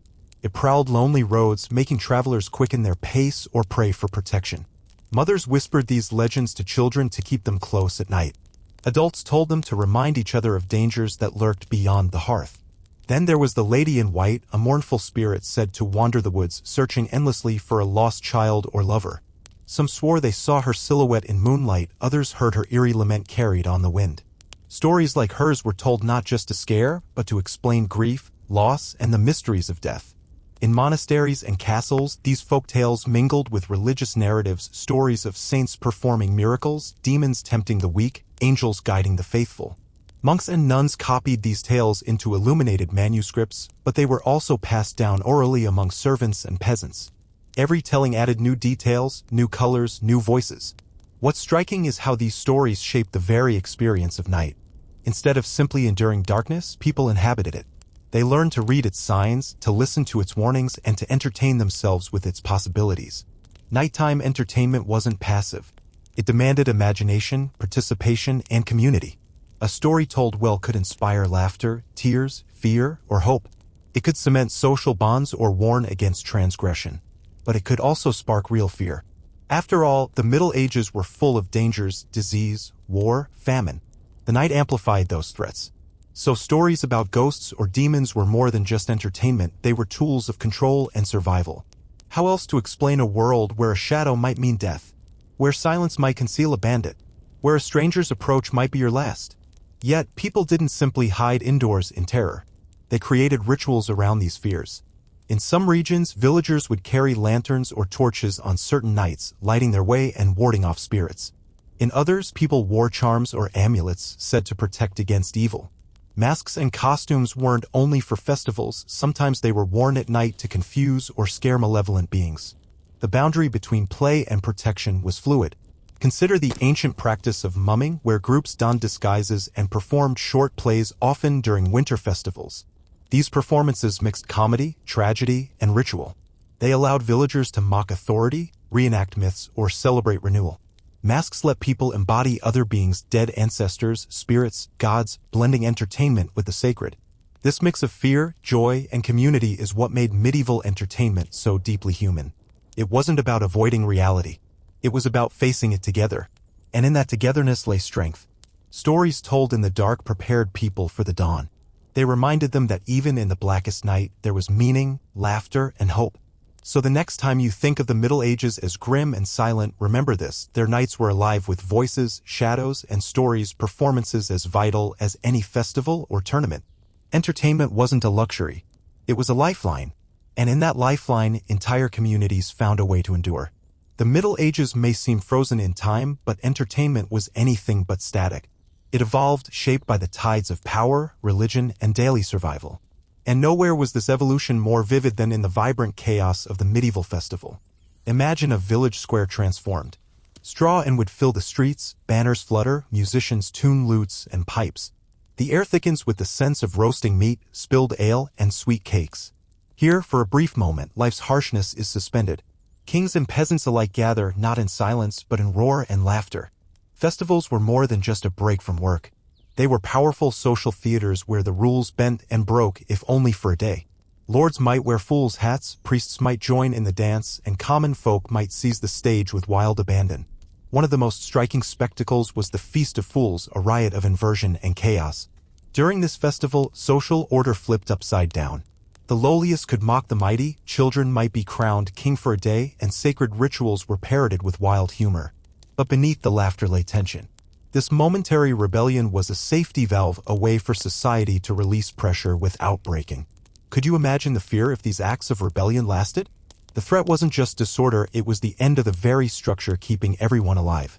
It prowled lonely roads, making travelers quicken their pace or pray for protection. Mothers whispered these legends to children to keep them close at night. Adults told them to remind each other of dangers that lurked beyond the hearth. Then there was the lady in white, a mournful spirit said to wander the woods, searching endlessly for a lost child or lover. Some swore they saw her silhouette in moonlight, others heard her eerie lament carried on the wind. Stories like hers were told not just to scare, but to explain grief, loss, and the mysteries of death. In monasteries and castles, these folk tales mingled with religious narratives, stories of saints performing miracles, demons tempting the weak, angels guiding the faithful. Monks and nuns copied these tales into illuminated manuscripts, but they were also passed down orally among servants and peasants. Every telling added new details, new colors, new voices. What's striking is how these stories shaped the very experience of night. Instead of simply enduring darkness, people inhabited it. They learned to read its signs, to listen to its warnings, and to entertain themselves with its possibilities. Nighttime entertainment wasn't passive. It demanded imagination, participation, and community. A story told well could inspire laughter, tears, fear, or hope. It could cement social bonds or warn against transgression. But it could also spark real fear. After all, the Middle Ages were full of dangers, disease, war, famine. The night amplified those threats. So stories about ghosts or demons were more than just entertainment, they were tools of control and survival. How else to explain a world where a shadow might mean death? Where silence might conceal a bandit? Where a stranger's approach might be your last? Yet, people didn't simply hide indoors in terror. They created rituals around these fears. In some regions, villagers would carry lanterns or torches on certain nights, lighting their way and warding off spirits. In others, people wore charms or amulets said to protect against evil. Masks and costumes weren't only for festivals, sometimes they were worn at night to confuse or scare malevolent beings. The boundary between play and protection was fluid. Consider the ancient practice of mumming, where groups donned disguises and performed short plays often during winter festivals. These performances mixed comedy, tragedy, and ritual. They allowed villagers to mock authority, reenact myths, or celebrate renewal. Masks let people embody other beings, dead ancestors, spirits, gods, blending entertainment with the sacred. This mix of fear, joy, and community is what made medieval entertainment so deeply human. It wasn't about avoiding reality. It was about facing it together. And in that togetherness lay strength. Stories told in the dark prepared people for the dawn. They reminded them that even in the blackest night, there was meaning, laughter, and hope. So the next time you think of the Middle Ages as grim and silent, remember this: their nights were alive with voices, shadows, and stories, performances as vital as any festival or tournament. Entertainment wasn't a luxury. It was a lifeline. And in that lifeline, entire communities found a way to endure. The Middle Ages may seem frozen in time, but entertainment was anything but static. It evolved, shaped by the tides of power, religion, and daily survival. And nowhere was this evolution more vivid than in the vibrant chaos of the medieval festival. Imagine a village square transformed. Straw and wood fill the streets, banners flutter, musicians tune lutes and pipes. The air thickens with the sense of roasting meat, spilled ale, and sweet cakes. Here, for a brief moment, life's harshness is suspended. Kings and peasants alike gather, not in silence, but in roar and laughter. Festivals were more than just a break from work. They were powerful social theaters where the rules bent and broke, if only for a day. Lords might wear fools' hats, priests might join in the dance, and common folk might seize the stage with wild abandon. One of the most striking spectacles was the Feast of Fools, a riot of inversion and chaos. During this festival, social order flipped upside down. The lowliest could mock the mighty, children might be crowned king for a day, and sacred rituals were parroted with wild humor. But beneath the laughter lay tension. This momentary rebellion was a safety valve, a way for society to release pressure without breaking. Could you imagine the fear if these acts of rebellion lasted? The threat wasn't just disorder, it was the end of the very structure keeping everyone alive.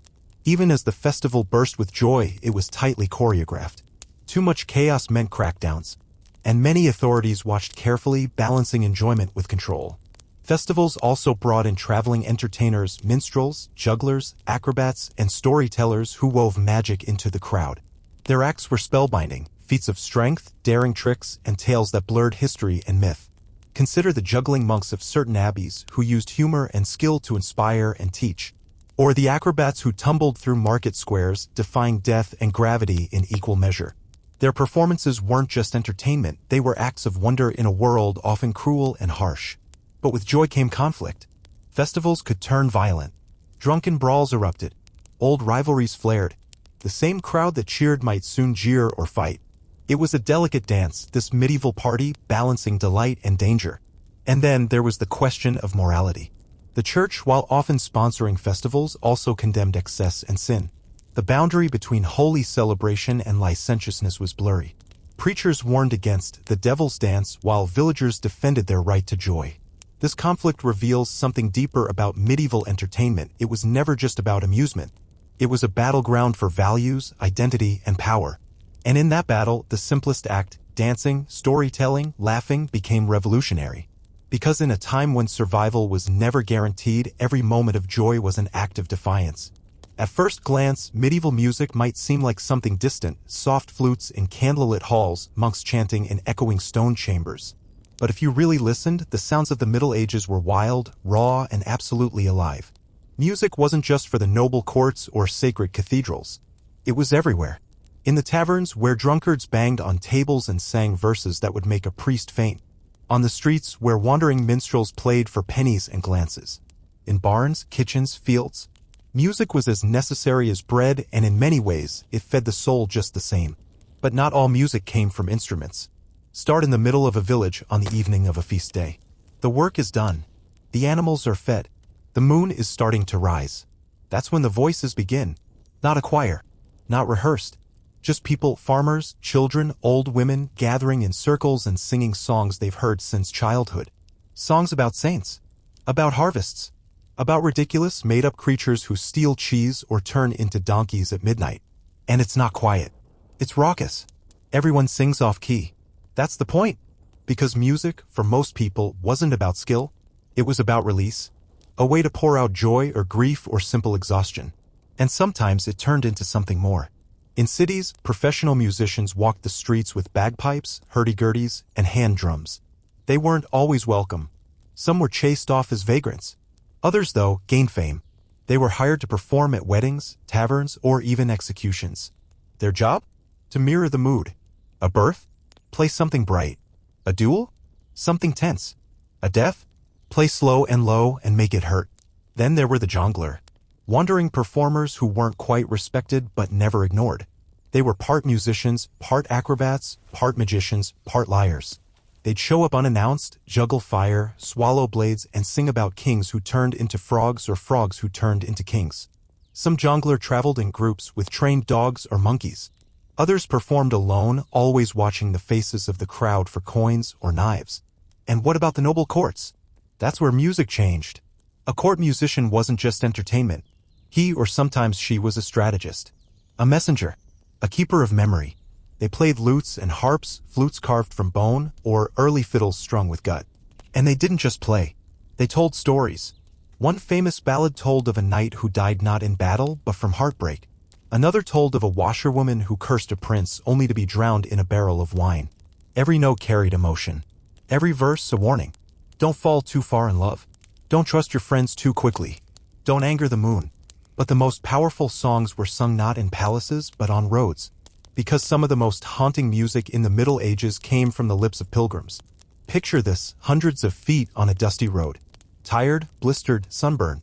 Even as the festival burst with joy, it was tightly choreographed. Too much chaos meant crackdowns, and many authorities watched carefully, balancing enjoyment with control. Festivals also brought in traveling entertainers, minstrels, jugglers, acrobats, and storytellers who wove magic into the crowd. Their acts were spellbinding, feats of strength, daring tricks, and tales that blurred history and myth. Consider the juggling monks of certain abbeys who used humor and skill to inspire and teach, or the acrobats who tumbled through market squares, defying death and gravity in equal measure. Their performances weren't just entertainment, they were acts of wonder in a world often cruel and harsh. But with joy came conflict. Festivals could turn violent. Drunken brawls erupted. Old rivalries flared. The same crowd that cheered might soon jeer or fight. It was a delicate dance, this medieval party, balancing delight and danger. And then there was the question of morality. The church, while often sponsoring festivals, also condemned excess and sin. The boundary between holy celebration and licentiousness was blurry. Preachers warned against the devil's dance while villagers defended their right to joy. This conflict reveals something deeper about medieval entertainment. It was never just about amusement. It was a battleground for values, identity, and power. And in that battle, the simplest act, dancing, storytelling, laughing, became revolutionary. Because in a time when survival was never guaranteed, every moment of joy was an act of defiance. At first glance, medieval music might seem like something distant, soft flutes in candlelit halls, monks chanting in echoing stone chambers. But if you really listened, the sounds of the Middle Ages were wild, raw, and absolutely alive. Music wasn't just for the noble courts or sacred cathedrals. It was everywhere. In the taverns, where drunkards banged on tables and sang verses that would make a priest faint. On the streets, where wandering minstrels played for pennies and glances. In barns, kitchens, fields. Music was as necessary as bread, and in many ways, it fed the soul just the same. But not all music came from instruments. Start in the middle of a village on the evening of a feast day. The work is done. The animals are fed. The moon is starting to rise. That's when the voices begin. Not a choir. Not rehearsed. Just people, farmers, children, old women, gathering in circles and singing songs they've heard since childhood. Songs about saints. About harvests. About ridiculous, made-up creatures who steal cheese or turn into donkeys at midnight. And it's not quiet. It's raucous. Everyone sings off-key. That's the point. Because music, for most people, wasn't about skill. It was about release. A way to pour out joy or grief or simple exhaustion. And sometimes it turned into something more. In cities, professional musicians walked the streets with bagpipes, hurdy-gurdies, and hand drums. They weren't always welcome. Some were chased off as vagrants. Others, though, gained fame. They were hired to perform at weddings, taverns, or even executions. Their job? To mirror the mood. A birth? Play something bright. A duel? Something tense. A death? Play slow and low and make it hurt. Then there were the jongler. Wandering performers who weren't quite respected but never ignored. They were part musicians, part acrobats, part magicians, part liars. They'd show up unannounced, juggle fire, swallow blades, and sing about kings who turned into frogs or frogs who turned into kings. Some jongler traveled in groups with trained dogs or monkeys. Others performed alone, always watching the faces of the crowd for coins or knives. And what about the noble courts? That's where music changed. A court musician wasn't just entertainment. He or sometimes she was a strategist. A messenger. A keeper of memory. They played lutes and harps, flutes carved from bone, or early fiddles strung with gut. And they didn't just play. They told stories. One famous ballad told of a knight who died not in battle, but from heartbreak. Another told of a washerwoman who cursed a prince only to be drowned in a barrel of wine. Every note carried emotion. Every verse a warning. Don't fall too far in love. Don't trust your friends too quickly. Don't anger the moon. But the most powerful songs were sung not in palaces, but on roads. Because some of the most haunting music in the Middle Ages came from the lips of pilgrims. Picture this, hundreds of feet on a dusty road. Tired, blistered, sunburned.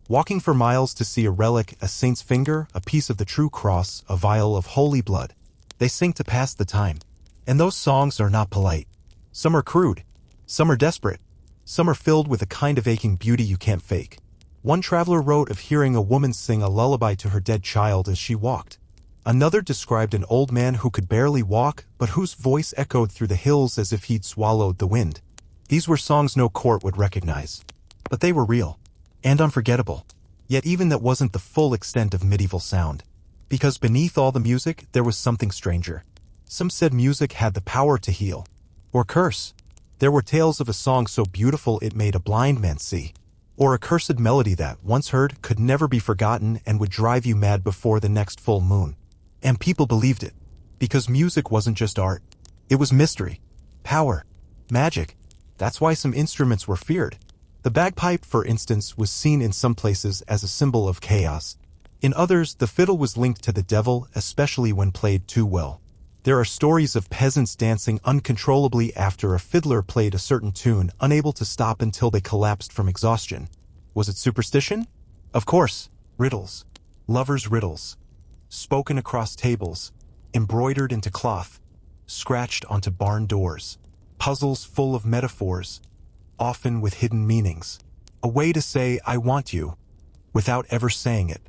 Walking for miles to see a relic, a saint's finger, a piece of the true cross, a vial of holy blood. They sing to pass the time. And those songs are not polite. Some are crude. Some are desperate. Some are filled with a kind of aching beauty you can't fake. One traveler wrote of hearing a woman sing a lullaby to her dead child as she walked. Another described an old man who could barely walk, but whose voice echoed through the hills as if he'd swallowed the wind. These were songs no court would recognize. But they were real. And unforgettable. Yet even that wasn't the full extent of medieval sound. Because beneath all the music, there was something stranger. Some said music had the power to heal. Or curse. There were tales of a song so beautiful it made a blind man see. Or a cursed melody that, once heard, could never be forgotten and would drive you mad before the next full moon. And people believed it. Because music wasn't just art. It was mystery. Power. Magic. That's why some instruments were feared. The bagpipe, for instance, was seen in some places as a symbol of chaos. In others, the fiddle was linked to the devil, especially when played too well. There are stories of peasants dancing uncontrollably after a fiddler played a certain tune, unable to stop until they collapsed from exhaustion. Was it superstition? Of course. Riddles. Lovers' riddles. Spoken across tables. Embroidered into cloth. Scratched onto barn doors. Puzzles full of metaphors, often with hidden meanings. A way to say, I want you, without ever saying it.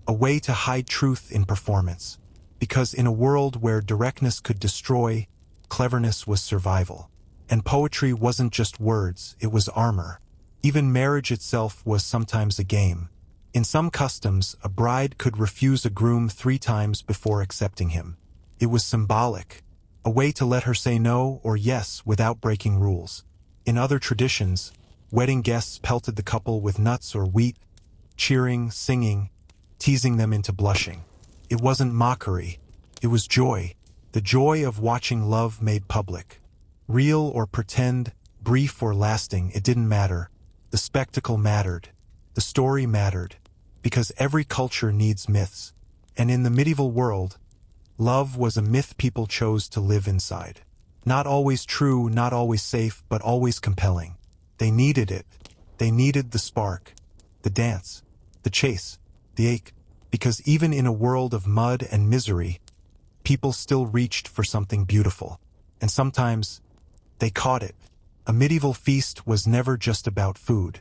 A way to hide truth in performance. Because in a world where directness could destroy, cleverness was survival. And poetry wasn't just words, it was armor. Even marriage itself was sometimes a game. In some customs, a bride could refuse a groom 3 times before accepting him. It was symbolic. A way to let her say no or yes without breaking rules. In other traditions, wedding guests pelted the couple with nuts or wheat, cheering, singing, teasing them into blushing. It wasn't mockery. It was joy. The joy of watching love made public. Real or pretend, brief or lasting, it didn't matter. The spectacle mattered. The story mattered. Because every culture needs myths. And in the medieval world, love was a myth people chose to live inside. Not always true, not always safe, but always compelling. They needed it. They needed the spark, the dance, the chase, the ache. Because even in a world of mud and misery, people still reached for something beautiful. And sometimes, they caught it. A medieval feast was never just about food.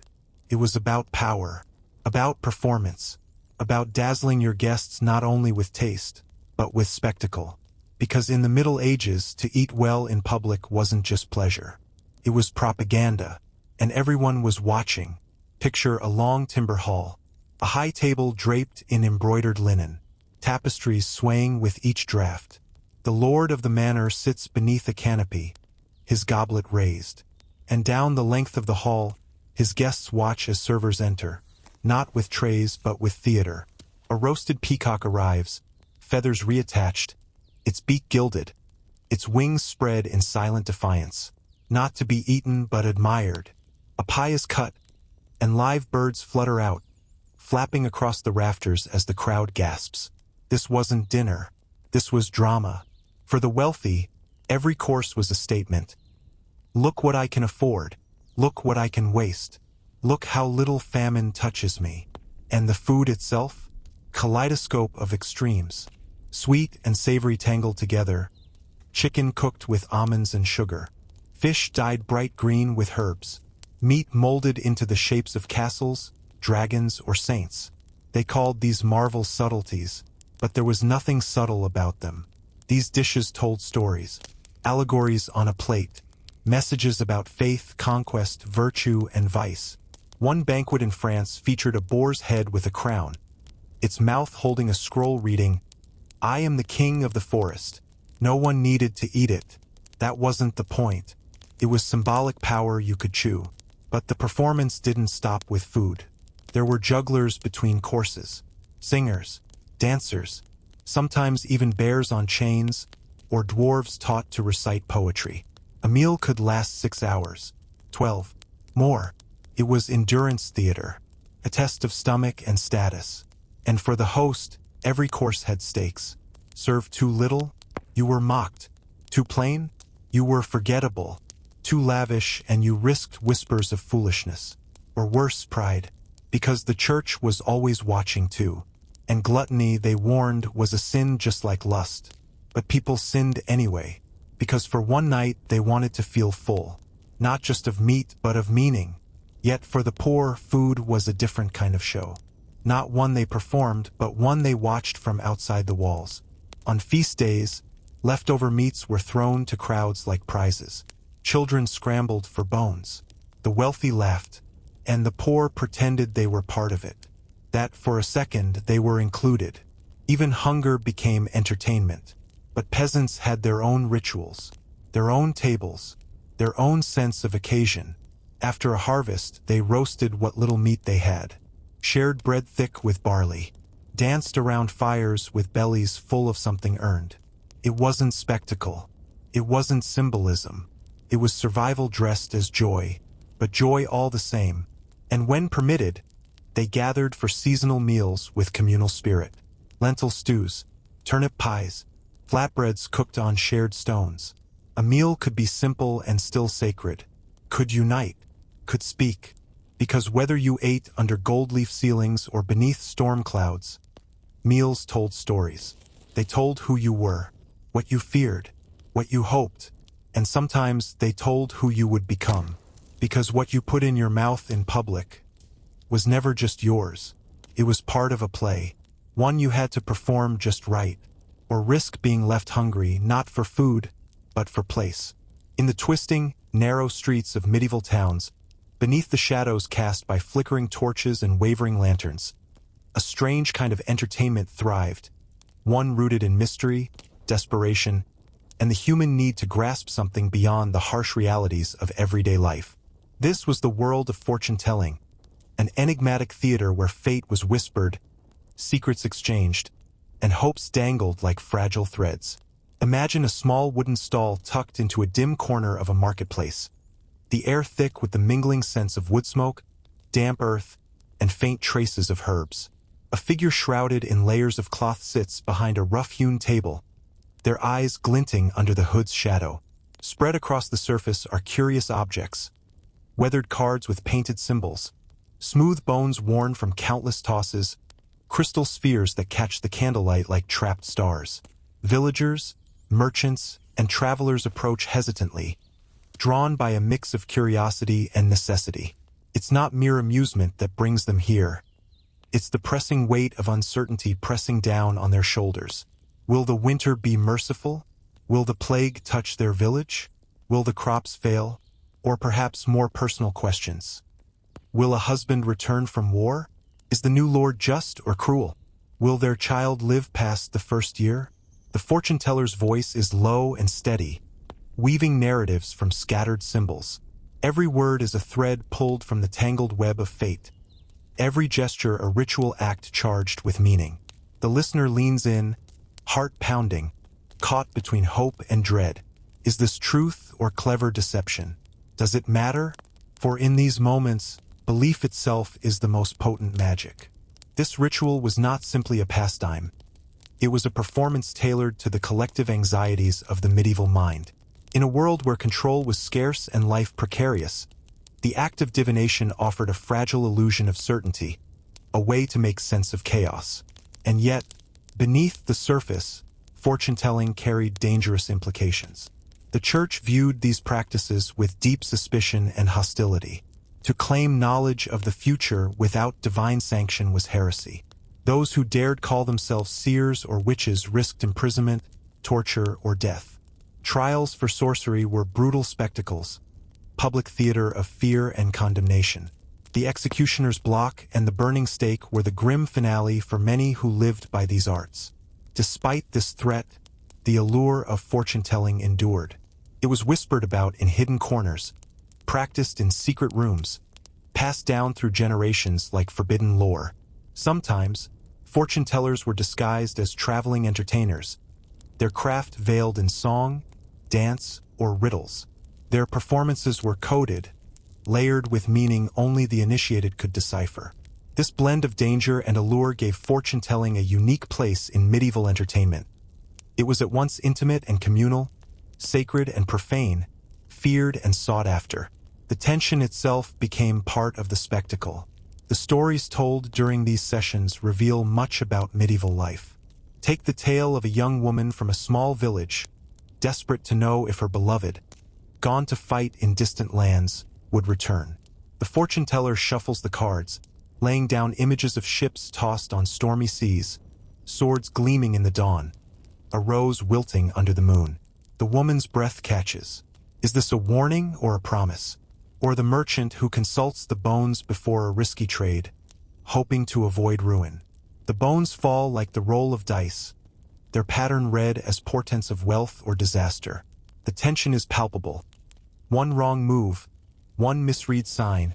It was about power, about performance, about dazzling your guests not only with taste, but with spectacle. Because in the Middle Ages, to eat well in public wasn't just pleasure. It was propaganda, and everyone was watching. Picture a long timber hall, a high table draped in embroidered linen, tapestries swaying with each draught. The lord of the manor sits beneath a canopy, his goblet raised. And down the length of the hall, his guests watch as servers enter, not with trays but with theater. A roasted peacock arrives, feathers reattached, its beak gilded, its wings spread in silent defiance, not to be eaten but admired. A pie is cut, and live birds flutter out, flapping across the rafters as the crowd gasps. This wasn't dinner. This was drama. For the wealthy, every course was a statement. Look what I can afford. Look what I can waste. Look how little famine touches me. And the food itself? Kaleidoscope of extremes. Sweet and savory tangled together. Chicken cooked with almonds and sugar. Fish dyed bright green with herbs. Meat molded into the shapes of castles, dragons, or saints. They called these marvels subtleties, but there was nothing subtle about them. These dishes told stories, allegories on a plate, messages about faith, conquest, virtue, and vice. One banquet in France featured a boar's head with a crown, its mouth holding a scroll reading, "I am the king of the forest." No one needed to eat it. That wasn't the point. It was symbolic power you could chew. But the performance didn't stop with food. There were jugglers between courses, singers, dancers, sometimes even bears on chains, or dwarves taught to recite poetry. A meal could last 6 hours, 12, more. It was endurance theater, a test of stomach and status. And for the host, every course had stakes. Served too little, you were mocked. Too plain, you were forgettable. Too lavish, and you risked whispers of foolishness. Or worse, pride. Because the church was always watching too. And gluttony, they warned, was a sin just like lust. But people sinned anyway. Because for one night they wanted to feel full. Not just of meat, but of meaning. Yet for the poor, food was a different kind of show. Not one they performed, but one they watched from outside the walls. On feast days, leftover meats were thrown to crowds like prizes. Children scrambled for bones. The wealthy laughed, and the poor pretended they were part of it. that for a second they were included. Even hunger became entertainment. But peasants had their own rituals, their own tables, their own sense of occasion. After a harvest, they roasted what little meat they had, shared bread thick with barley, danced around fires with bellies full of something earned. It wasn't spectacle. It wasn't symbolism. It was survival dressed as joy, but joy all the same. And when permitted, they gathered for seasonal meals with communal spirit. Lentil stews, turnip pies, flatbreads cooked on shared stones. A meal could be simple and still sacred, could unite, could speak, because whether you ate under gold-leaf ceilings or beneath storm clouds, meals told stories. They told who you were, what you feared, what you hoped, and sometimes they told who you would become, because what you put in your mouth in public was never just yours. It was part of a play, one you had to perform just right, or risk being left hungry not for food, but for place. In the twisting, narrow streets of medieval towns, beneath the shadows cast by flickering torches and wavering lanterns, a strange kind of entertainment thrived, one rooted in mystery, desperation, and the human need to grasp something beyond the harsh realities of everyday life. This was the world of fortune-telling, an enigmatic theater where fate was whispered, secrets exchanged, and hopes dangled like fragile threads. Imagine a small wooden stall tucked into a dim corner of a marketplace, the air thick with the mingling scents of wood smoke, damp earth, and faint traces of herbs. A figure shrouded in layers of cloth sits behind a rough-hewn table, their eyes glinting under the hood's shadow. Spread across the surface are curious objects, weathered cards with painted symbols, smooth bones worn from countless tosses, crystal spheres that catch the candlelight like trapped stars. Villagers, merchants, and travelers approach hesitantly, drawn by a mix of curiosity and necessity. It's not mere amusement that brings them here. It's the pressing weight of uncertainty pressing down on their shoulders. Will the winter be merciful? Will the plague touch their village? Will the crops fail? Or perhaps more personal questions. Will a husband return from war? Is the new Lord just or cruel? Will their child live past the first year? The fortune-teller's voice is low and steady, weaving narratives from scattered symbols. Every word is a thread pulled from the tangled web of fate. Every gesture a ritual act charged with meaning. The listener leans in, heart pounding, caught between hope and dread. Is this truth or clever deception? Does it matter? For in these moments, belief itself is the most potent magic. This ritual was not simply a pastime. It was a performance tailored to the collective anxieties of the medieval mind. In a world where control was scarce and life precarious, the act of divination offered a fragile illusion of certainty, a way to make sense of chaos. And yet, beneath the surface, fortune-telling carried dangerous implications. The Church viewed these practices with deep suspicion and hostility. To claim knowledge of the future without divine sanction was heresy. Those who dared call themselves seers or witches risked imprisonment, torture, or death. Trials for sorcery were brutal spectacles, public theater of fear and condemnation. The executioner's block and the burning stake were the grim finale for many who lived by these arts. Despite this threat, the allure of fortune-telling endured. It was whispered about in hidden corners, practiced in secret rooms, passed down through generations like forbidden lore. Sometimes, fortune-tellers were disguised as traveling entertainers, their craft veiled in song, dance, or riddles. Their performances were coded, layered with meaning only the initiated could decipher. This blend of danger and allure gave fortune-telling a unique place in medieval entertainment. It was at once intimate and communal, sacred and profane, feared and sought after. The tension itself became part of the spectacle. The stories told during these sessions reveal much about medieval life. Take the tale of a young woman from a small village, desperate to know if her beloved, gone to fight in distant lands, would return. The fortune-teller shuffles the cards, laying down images of ships tossed on stormy seas, swords gleaming in the dawn, a rose wilting under the moon. The woman's breath catches. Is this a warning or a promise? Or the merchant who consults the bones before a risky trade, hoping to avoid ruin. The bones fall like the roll of dice, their pattern read as portents of wealth or disaster. The tension is palpable. One wrong move, one misread sign,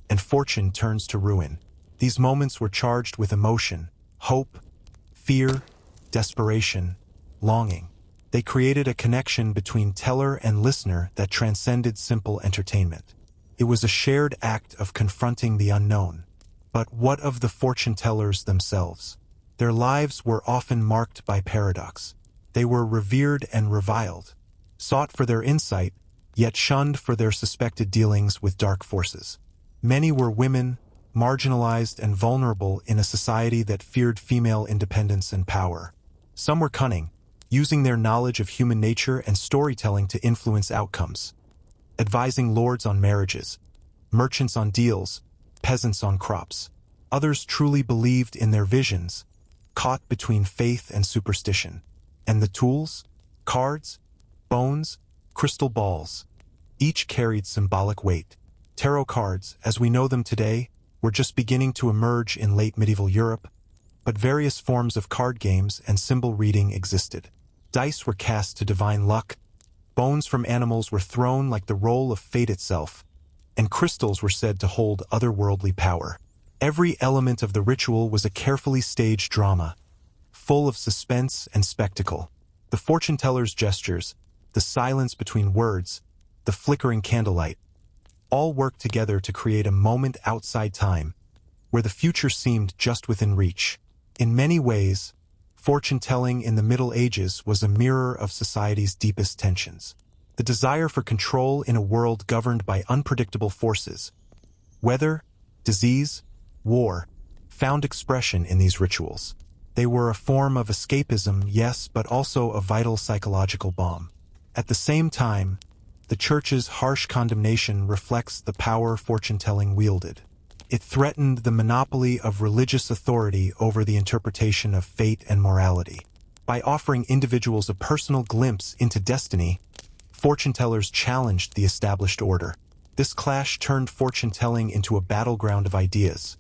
and fortune turns to ruin. These moments were charged with emotion, hope, fear, desperation, longing. They created a connection between teller and listener that transcended simple entertainment. It was a shared act of confronting the unknown. But what of the fortune tellers themselves? Their lives were often marked by paradox. They were revered and reviled, sought for their insight, yet shunned for their suspected dealings with dark forces. Many were women, marginalized and vulnerable in a society that feared female independence and power. Some were cunning, using their knowledge of human nature and storytelling to influence outcomes, advising lords on marriages, merchants on deals, peasants on crops. Others truly believed in their visions, caught between faith and superstition. And the tools? Cards, bones, crystal balls. Each carried symbolic weight. Tarot cards, as we know them today, were just beginning to emerge in late medieval Europe, but various forms of card games and symbol reading existed. Dice were cast to divine luck, bones from animals were thrown like the roll of fate itself, and crystals were said to hold otherworldly power. Every element of the ritual was a carefully staged drama, full of suspense and spectacle. The fortune teller's gestures, the silence between words, the flickering candlelight, all worked together to create a moment outside time, where the future seemed just within reach. In many ways, fortune-telling in the Middle Ages was a mirror of society's deepest tensions. The desire for control in a world governed by unpredictable forces, weather, disease, war, found expression in these rituals. They were a form of escapism, yes, but also a vital psychological balm. At the same time, the Church's harsh condemnation reflects the power fortune-telling wielded. It threatened the monopoly of religious authority over the interpretation of fate and morality. By offering individuals a personal glimpse into destiny, fortune-tellers challenged the established order. This clash turned fortune-telling into a battleground of ideas,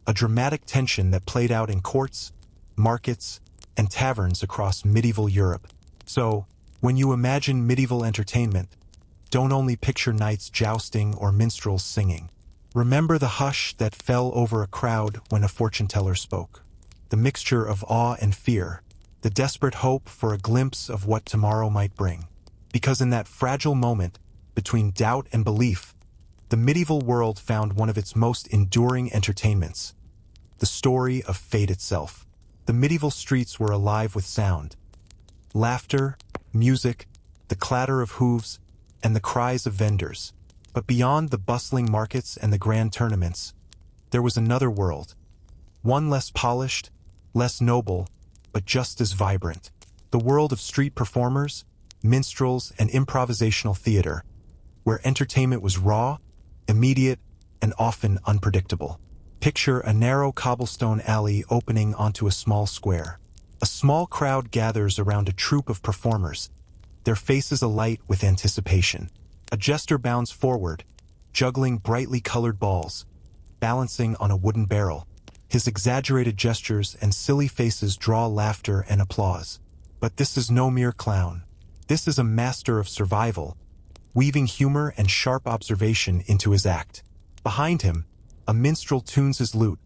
a dramatic tension that played out in courts, markets, and taverns across medieval Europe. So, when you imagine medieval entertainment, don't only picture knights jousting or minstrels singing. Remember the hush that fell over a crowd when a fortune-teller spoke. The mixture of awe and fear, the desperate hope for a glimpse of what tomorrow might bring. Because in that fragile moment, between doubt and belief, the medieval world found one of its most enduring entertainments, the story of fate itself. The medieval streets were alive with sound, laughter, music, the clatter of hooves, and the cries of vendors. But beyond the bustling markets and the grand tournaments, there was another world, one less polished, less noble, but just as vibrant. The world of street performers, minstrels, and improvisational theater, where entertainment was raw, immediate, and often unpredictable. Picture a narrow cobblestone alley opening onto a small square. A small crowd gathers around a troupe of performers, their faces alight with anticipation. A jester bounds forward, juggling brightly colored balls, balancing on a wooden barrel. His exaggerated gestures and silly faces draw laughter and applause. But this is no mere clown. This is a master of survival, weaving humor and sharp observation into his act. Behind him, a minstrel tunes his lute,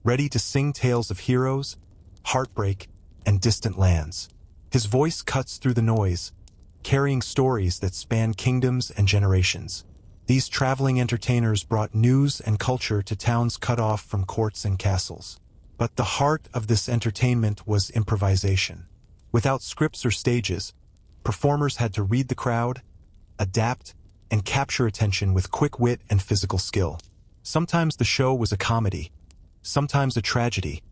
ready to sing tales of heroes, heartbreak, and distant lands. His voice cuts through the noise, carrying stories that span kingdoms and generations. These traveling entertainers brought news and culture to towns cut off from courts and castles. But the heart of this entertainment was improvisation. Without scripts or stages, performers had to read the crowd, adapt, and capture attention with quick wit and physical skill. Sometimes the show was a comedy, sometimes a tragedy,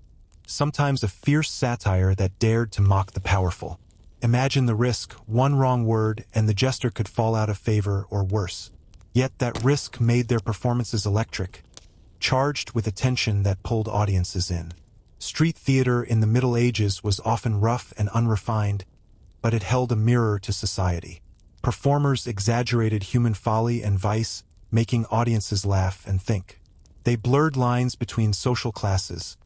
sometimes a fierce satire that dared to mock the powerful. Imagine the risk: one wrong word and the jester could fall out of favor or worse. Yet that risk made their performances electric, charged with a tension that pulled audiences in. Street theater in the Middle Ages was often rough and unrefined, but it held a mirror to society. Performers exaggerated human folly and vice, making audiences laugh and think. They blurred lines between social classes.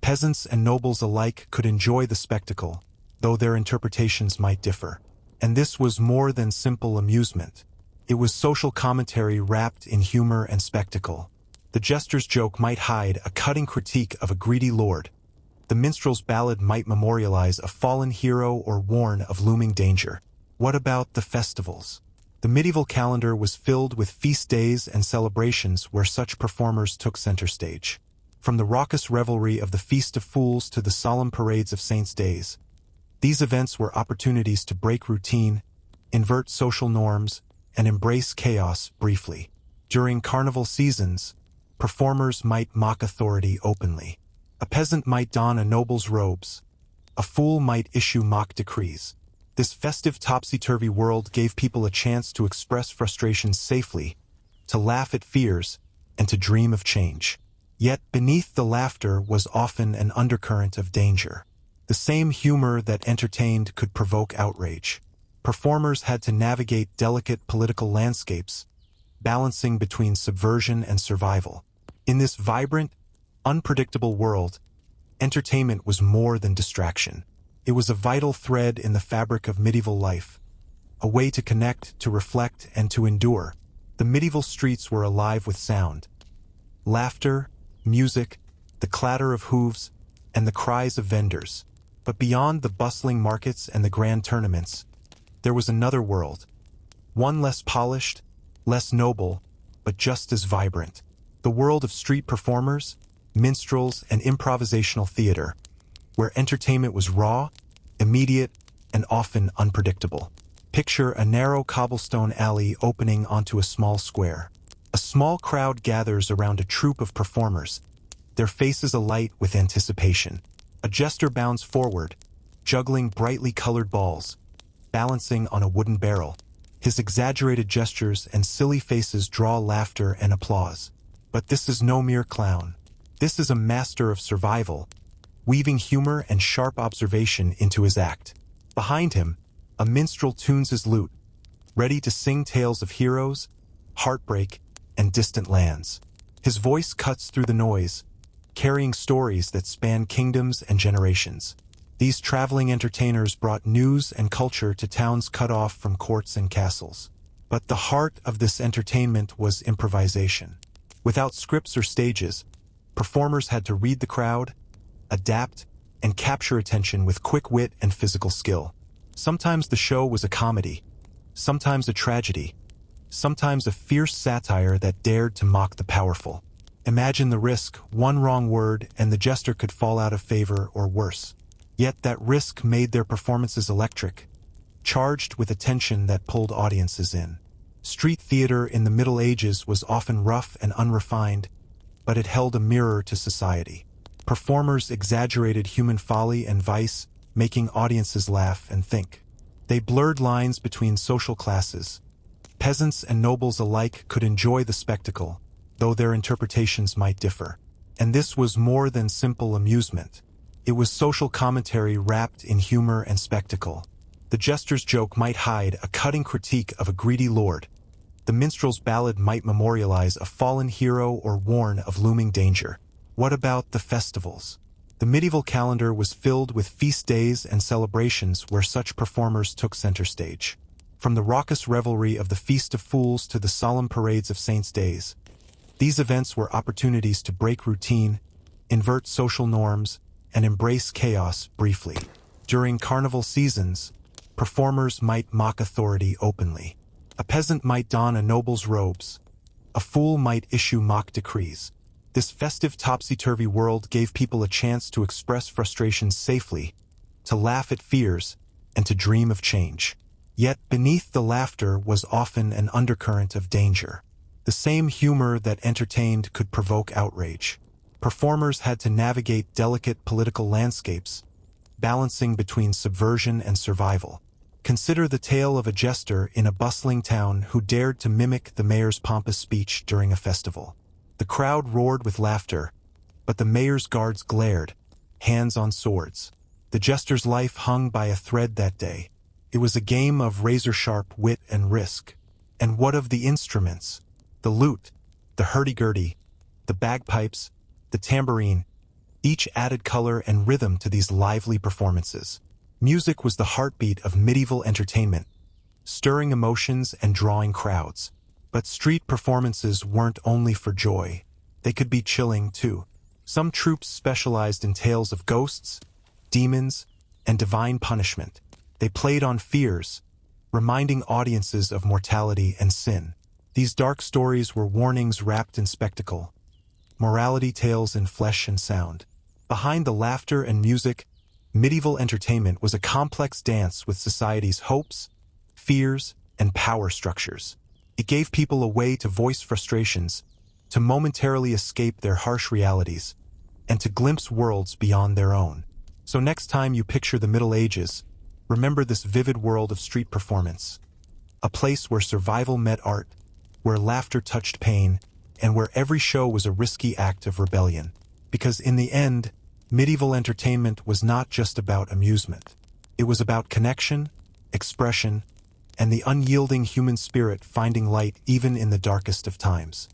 Peasants and nobles alike could enjoy the spectacle, though their interpretations might differ. And this was more than simple amusement. It was social commentary wrapped in humor and spectacle. The jester's joke might hide a cutting critique of a greedy lord. The minstrel's ballad might memorialize a fallen hero or warn of looming danger. What about the festivals? The medieval calendar was filled with feast days and celebrations where such performers took center stage. From the raucous revelry of the Feast of Fools to the solemn parades of saints' days, these events were opportunities to break routine, invert social norms, and embrace chaos briefly. During carnival seasons, performers might mock authority openly. A peasant might don a noble's robes. A fool might issue mock decrees. This festive topsy-turvy world gave people a chance to express frustrations safely, to laugh at fears, and to dream of change. Yet beneath the laughter was often an undercurrent of danger. The same humor that entertained could provoke outrage. Performers had to navigate delicate political landscapes, balancing between subversion and survival. In this vibrant, unpredictable world, entertainment was more than distraction. It was a vital thread in the fabric of medieval life, a way to connect, to reflect, and to endure. The medieval streets were alive with sound. Laughter, music, the clatter of hooves, and the cries of vendors. But beyond the bustling markets and the grand tournaments, there was another world. One less polished, less noble, but just as vibrant. The world of street performers, minstrels, and improvisational theater, where entertainment was raw, immediate, and often unpredictable. Picture a narrow cobblestone alley opening onto a small square. A small crowd gathers around a troupe of performers, their faces alight with anticipation. A jester bounds forward, juggling brightly colored balls, balancing on a wooden barrel. His exaggerated gestures and silly faces draw laughter and applause. But this is no mere clown. This is a master of survival, weaving humor and sharp observation into his act. Behind him, a minstrel tunes his lute, ready to sing tales of heroes, heartbreak, and distant lands. His voice cuts through the noise, carrying stories that span kingdoms and generations. These traveling entertainers brought news and culture to towns cut off from courts and castles. But the heart of this entertainment was improvisation. Without scripts or stages, performers had to read the crowd, adapt, and capture attention with quick wit and physical skill. Sometimes the show was a comedy, sometimes a tragedy, sometimes a fierce satire that dared to mock the powerful. Imagine the risk: one wrong word and the jester could fall out of favor or worse. Yet that risk made their performances electric, charged with a tension that pulled audiences in. Street theater in the Middle Ages was often rough and unrefined, but it held a mirror to society. Performers exaggerated human folly and vice, making audiences laugh and think. They blurred lines between social classes. Peasants and nobles alike could enjoy the spectacle, though their interpretations might differ. And this was more than simple amusement. It was social commentary wrapped in humor and spectacle. The jester's joke might hide a cutting critique of a greedy lord. The minstrel's ballad might memorialize a fallen hero or warn of looming danger. What about the festivals? The medieval calendar was filled with feast days and celebrations where such performers took center stage. From the raucous revelry of the Feast of Fools to the solemn parades of saints' days, these events were opportunities to break routine, invert social norms, and embrace chaos briefly. During carnival seasons, performers might mock authority openly. A peasant might don a noble's robes. A fool might issue mock decrees. This festive topsy-turvy world gave people a chance to express frustrations safely, to laugh at fears, and to dream of change. Yet beneath the laughter was often an undercurrent of danger. The same humor that entertained could provoke outrage. Performers had to navigate delicate political landscapes, balancing between subversion and survival. Consider the tale of a jester in a bustling town who dared to mimic the mayor's pompous speech during a festival. The crowd roared with laughter, but the mayor's guards glared, hands on swords. The jester's life hung by a thread that day. It was a game of razor-sharp wit and risk. And what of the instruments? The lute, the hurdy-gurdy, the bagpipes, the tambourine, each added color and rhythm to these lively performances. Music was the heartbeat of medieval entertainment, stirring emotions and drawing crowds. But street performances weren't only for joy. They could be chilling, too. Some troupes specialized in tales of ghosts, demons, and divine punishment. They played on fears, reminding audiences of mortality and sin. These dark stories were warnings wrapped in spectacle, morality tales in flesh and sound. Behind the laughter and music, medieval entertainment was a complex dance with society's hopes, fears, and power structures. It gave people a way to voice frustrations, to momentarily escape their harsh realities, and to glimpse worlds beyond their own. So next time you picture the Middle Ages, remember this vivid world of street performance. A place where survival met art, where laughter touched pain, and where every show was a risky act of rebellion. Because in the end, medieval entertainment was not just about amusement. It was about connection, expression, and the unyielding human spirit finding light even in the darkest of times.